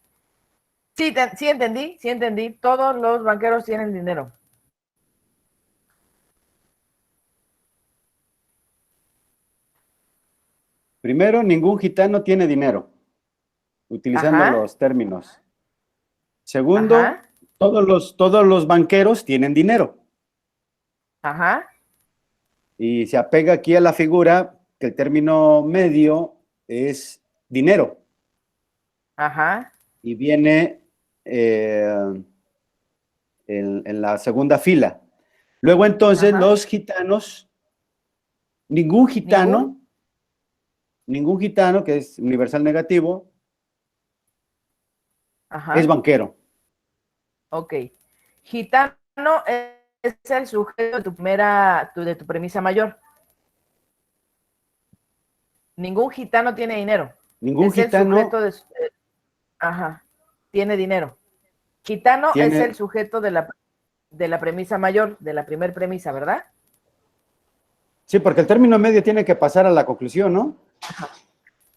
Sí, sí entendí. Todos los banqueros tienen dinero. Primero, ningún gitano tiene dinero, utilizando Ajá. los términos. Segundo, Ajá. todos los banqueros tienen dinero. Ajá. Y se apega aquí a la figura que el término medio es dinero. Ajá. Y viene en la segunda fila. Luego entonces Ajá. los gitanos, ningún gitano, que es universal negativo, Ajá. es banquero. Ok. Gitano es el sujeto de tu premisa mayor. Ningún gitano tiene dinero. Ningún Es el gitano sujeto de... Ajá. Tiene dinero. Gitano es el tiene... sujeto de la premisa mayor, de la primer premisa, ¿verdad? Sí, porque el término medio tiene que pasar a la conclusión, ¿no?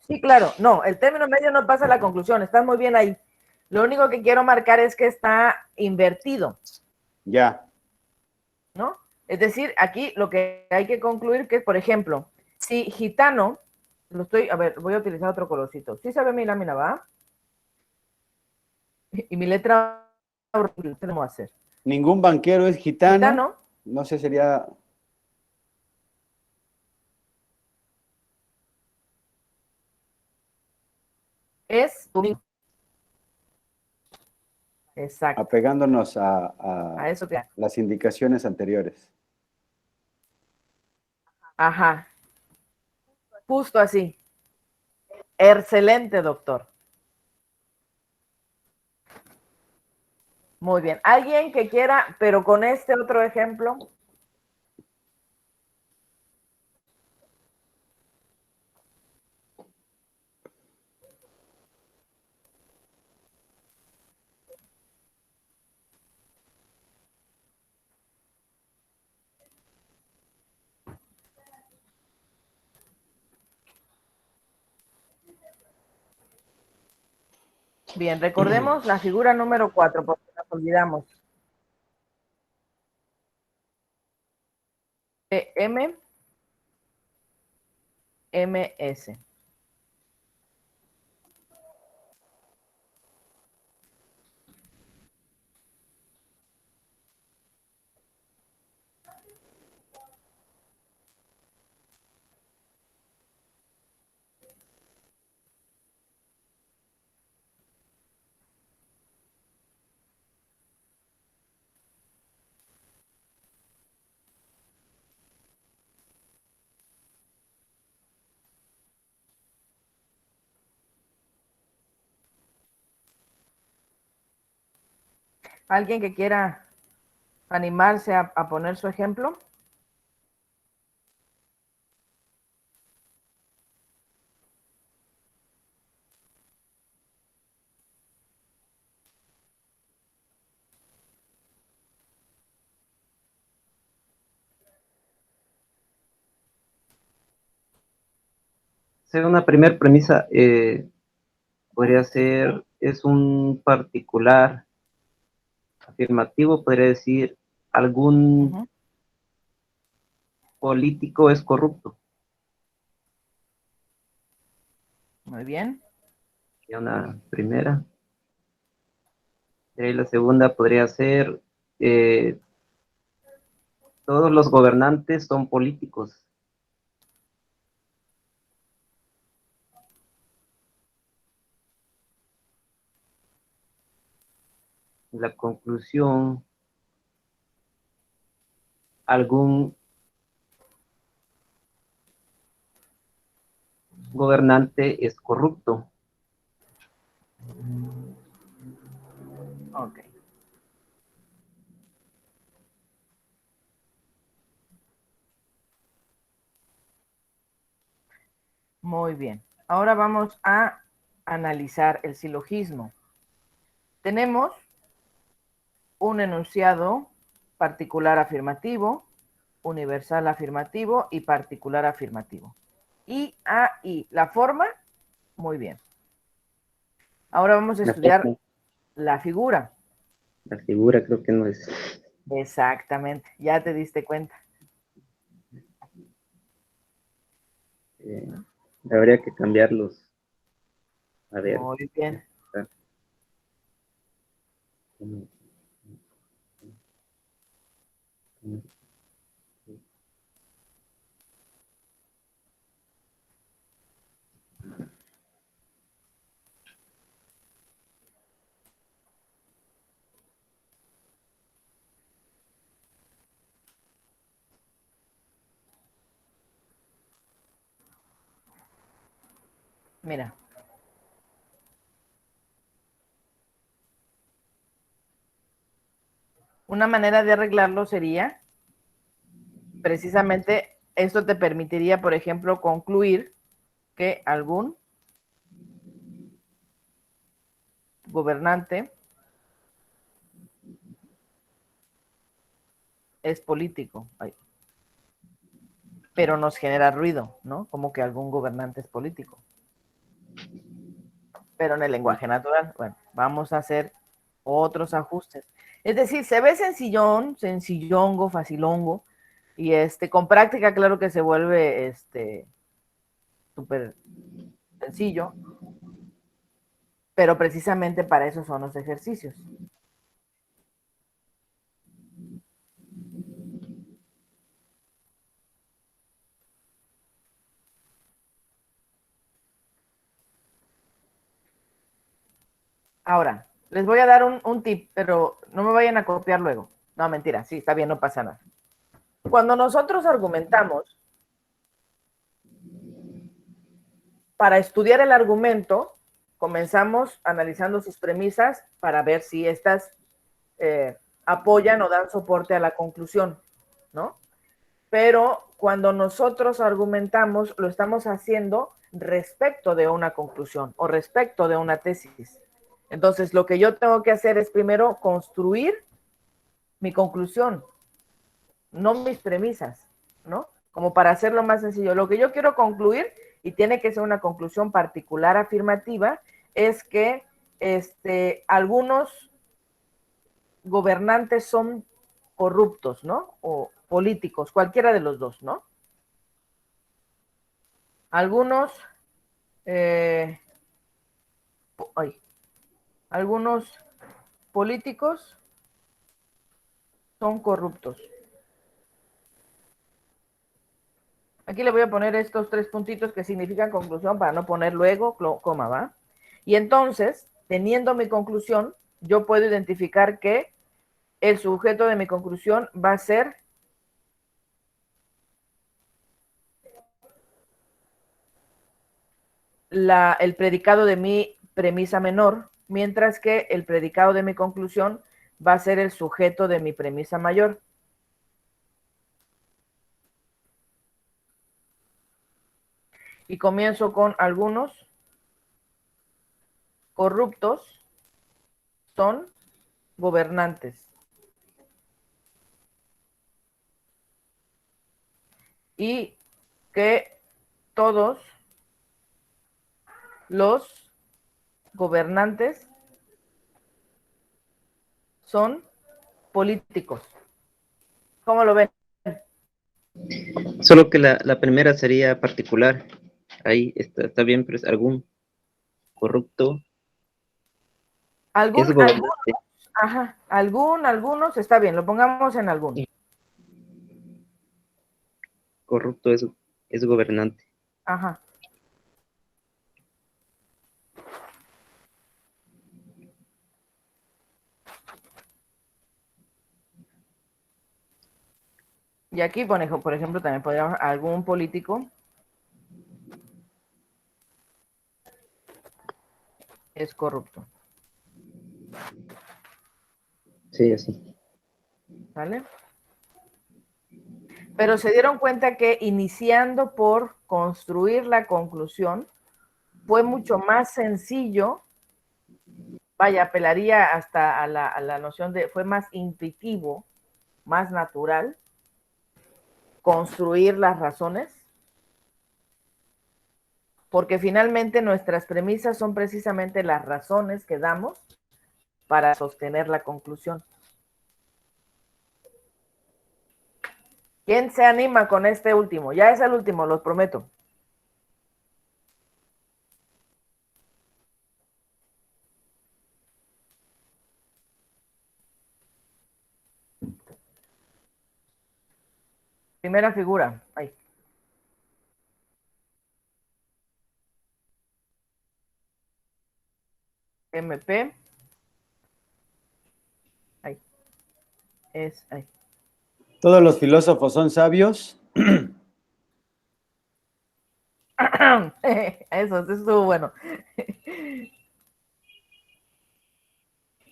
Sí, claro. No, el término medio no pasa a la conclusión. Estás muy bien ahí. Lo único que quiero marcar es que está invertido, Ya. ¿no? Es decir, aquí lo que hay que concluir que, por ejemplo, si gitano, a ver, voy a utilizar otro colorcito. Sí se ve mi lámina, ¿va? Y mi letra horrible, ¿qué le voy a hacer? Ningún banquero es gitano. Gitano No sé, sería... es tu... Exacto. apegándonos A eso que... las indicaciones anteriores. Ajá. Justo así. Excelente, doctor. Muy bien. ¿Alguien que quiera, pero con este otro ejemplo? Bien, recordemos la figura número 4, porque nos olvidamos. M, MS. ¿Alguien que quiera animarse a poner su ejemplo? hacer una primera premisa, podría ser, es un particular afirmativo, podría decir, algún Ujú. político es corrupto. Muy bien. Sería una primera. Y la segunda podría ser, eh, todos los gobernantes son políticos. La conclusión, algún gobernante es corrupto. Ok. Muy bien. Ahora vamos a analizar el silogismo. Tenemos un enunciado particular afirmativo, universal afirmativo y particular afirmativo. I, A, I. La forma, muy bien. Ahora vamos a La estudiar forma, la figura. la figura creo que no es. Exactamente, ya te diste cuenta. eh, Habría que cambiarlos. A ver. Muy bien. Mira. Una manera de arreglarlo sería, precisamente, esto te permitiría, por ejemplo, concluir que algún gobernante es político. Ay, pero nos genera ruido, ¿no? Como que algún gobernante es político. Pero en el lenguaje natural, bueno, vamos a hacer otros ajustes. Es decir, se ve sencillón, sencillongo, facilongo, y con práctica, claro que se vuelve súper sencillo, pero precisamente para eso son los ejercicios. Ahora, les voy a dar un tip, pero no me vayan a copiar luego. No, mentira, sí, está bien, no pasa nada. Cuando nosotros argumentamos, para estudiar el argumento, comenzamos analizando sus premisas para ver si estas apoyan o dan soporte a la conclusión, ¿no? Pero cuando nosotros argumentamos, lo estamos haciendo respecto de una conclusión o respecto de una tesis. Entonces, lo que yo tengo que hacer es primero construir mi conclusión, no mis premisas, ¿no? Como para hacerlo más sencillo. Lo que yo quiero concluir, y tiene que ser una conclusión particular afirmativa, es que algunos gobernantes son corruptos, ¿no? O políticos, cualquiera de los dos, ¿no? Algunos, eh, algunos políticos son corruptos. Aquí le voy a poner estos 3 puntitos que significan conclusión para no poner luego coma, ¿va? Y entonces, teniendo mi conclusión, yo puedo identificar que el sujeto de mi conclusión va a ser el predicado de mi premisa menor, mientras que el predicado de mi conclusión va a ser el sujeto de mi premisa mayor. Y comienzo con algunos corruptos son gobernantes. Y que todos los gobernantes son políticos. ¿Cómo lo ven? Solo que la primera sería particular. Ahí está bien, pero es algún corrupto es gobernante. Ajá, algunos, está bien, lo pongamos en algún. Corrupto es gobernante. Ajá. Y aquí, por ejemplo, también podríamos, algún político es corrupto. Sí, así. ¿Vale? Pero se dieron cuenta que iniciando por construir la conclusión, fue mucho más sencillo, vaya, apelaría hasta a la noción de, fue más intuitivo, más natural, construir las razones, porque finalmente nuestras premisas son precisamente las razones que damos para sostener la conclusión. ¿Quién se anima con este último? Ya es el último, los prometo. Primera figura. Ahí. MP. Ahí. Es ahí. Todos los filósofos son sabios. Eso estuvo bueno.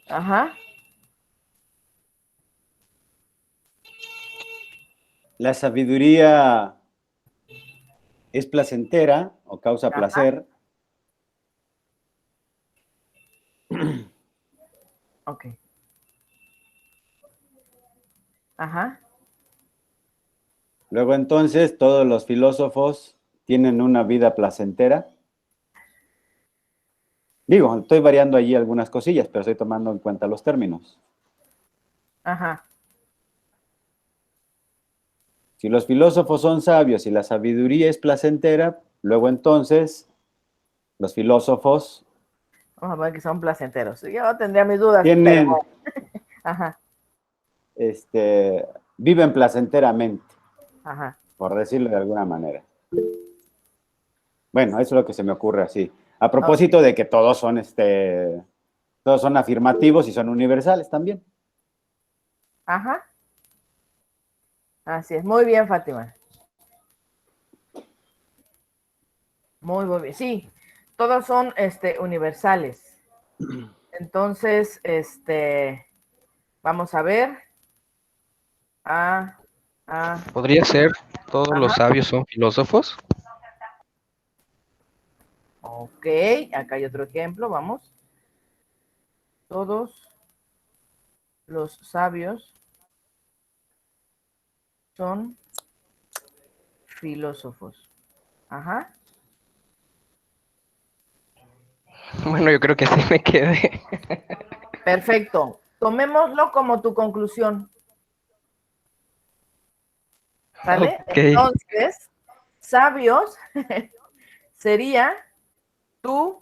Ajá. La sabiduría es placentera o causa Ajá. placer. Ok. Ajá. Luego entonces todos los filósofos tienen una vida placentera. Digo, estoy variando allí algunas cosillas, pero estoy tomando en cuenta los términos. Ajá. Si los filósofos son sabios y la sabiduría es placentera, luego entonces los filósofos Vamos a ver que son placenteros. Yo tendría mis dudas, tienen, pero... Ajá. viven placenteramente, Ajá. por decirlo de alguna manera. Bueno, eso es lo que se me ocurre así. A Ok. propósito de que todos son afirmativos y son universales también. Ajá. Así es. Muy bien, Fátima. Muy bien. Sí, todos son universales. Entonces, vamos a ver. Podría ser, todos los Ajá. sabios son filósofos. Ok, acá hay otro ejemplo, vamos. Todos los sabios son filósofos. Ajá. Bueno, yo creo que así me quedé. Perfecto. Tomémoslo como tu conclusión. ¿Sale? Ok, Entonces, sabios sería tu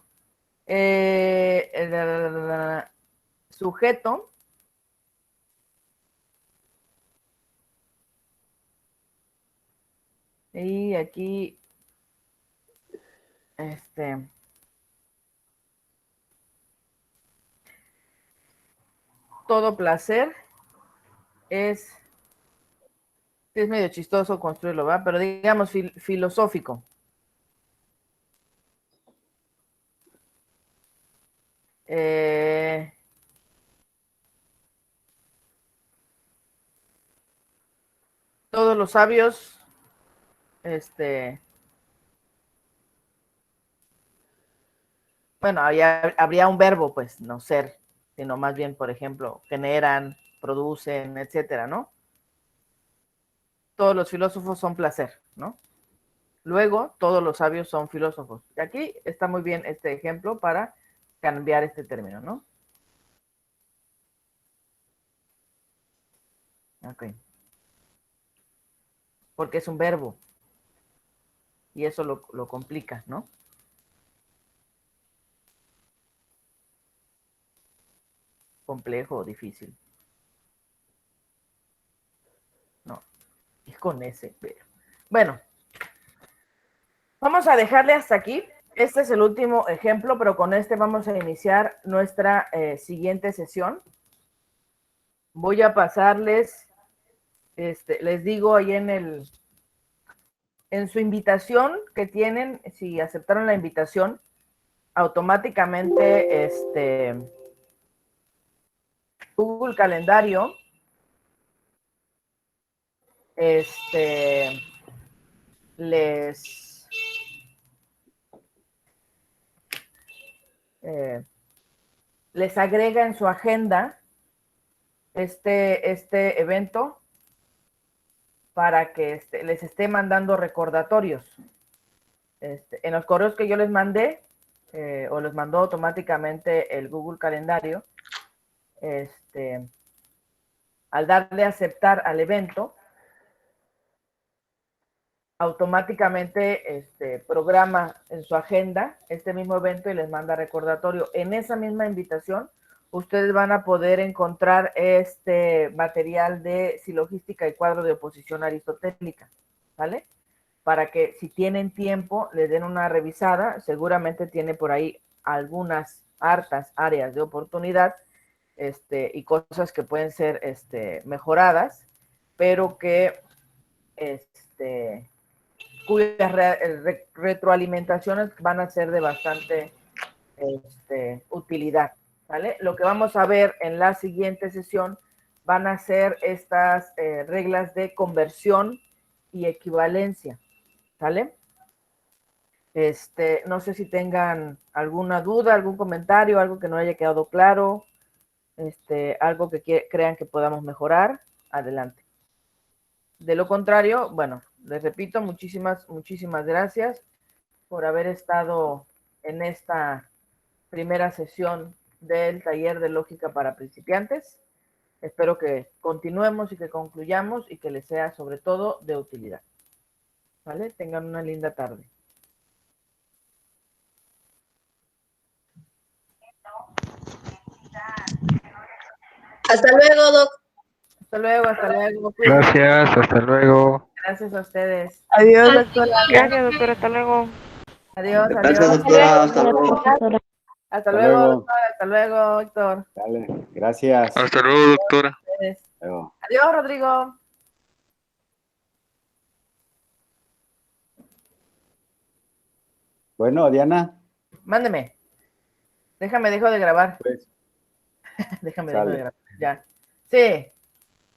sujeto y aquí todo placer es medio chistoso construirlo, ¿va? Pero digamos filosófico. Todos los sabios, bueno, habría un verbo, pues, no ser, sino más bien, por ejemplo, generan, producen, etcétera, ¿no? Todos los filósofos son placer, ¿no? Luego, todos los sabios son filósofos. Y aquí está muy bien este ejemplo para cambiar este término, ¿no? Ok. Porque es un verbo. Y eso lo complica, ¿no? Complejo o difícil. No, es con ese, pero. Bueno, vamos a dejarle hasta aquí. Este es el último ejemplo, pero con este vamos a iniciar nuestra siguiente sesión. Voy a pasarles, les digo ahí en su invitación que tienen, si aceptaron la invitación, automáticamente Google Calendario les agrega en su agenda este evento para que les esté mandando recordatorios. En los correos que yo les mandé, o les mandó automáticamente el Google Calendario, al darle a aceptar al evento, automáticamente programa en su agenda este mismo evento y les manda recordatorio. En esa misma invitación, ustedes van a poder encontrar este material de silogística y cuadro de oposición aristotélica, ¿vale? Para que si tienen tiempo, le den una revisada. Seguramente tiene por ahí algunas hartas áreas de oportunidad y cosas que pueden ser mejoradas, pero que cuyas retroalimentaciones van a ser de bastante utilidad, ¿vale? Lo que vamos a ver en la siguiente sesión van a ser estas reglas de conversión y equivalencia, ¿vale? No sé si tengan alguna duda, algún comentario, algo que no haya quedado claro, algo que crean que podamos mejorar, adelante. De lo contrario, bueno, les repito, muchísimas gracias por haber estado en esta primera sesión del taller de lógica para principiantes. Espero que continuemos y que concluyamos y que les sea sobre todo de utilidad. ¿Vale? Tengan una linda tarde. Hasta luego, Doc. Hasta luego, hasta luego. Gracias, hasta luego. Gracias a ustedes. Adiós, doctora. Gracias, doctora, hasta luego. Adiós, Gracias, adiós. doctora. Hasta luego. Hasta luego, doctor. Hasta luego, Héctor. Dale, gracias. Hasta luego, doctora. Luego. Adiós, Rodrigo. Bueno, Diana. Mándeme. Dejo de grabar. Pues, Déjame, sale. dejo de grabar. Ya. Sí.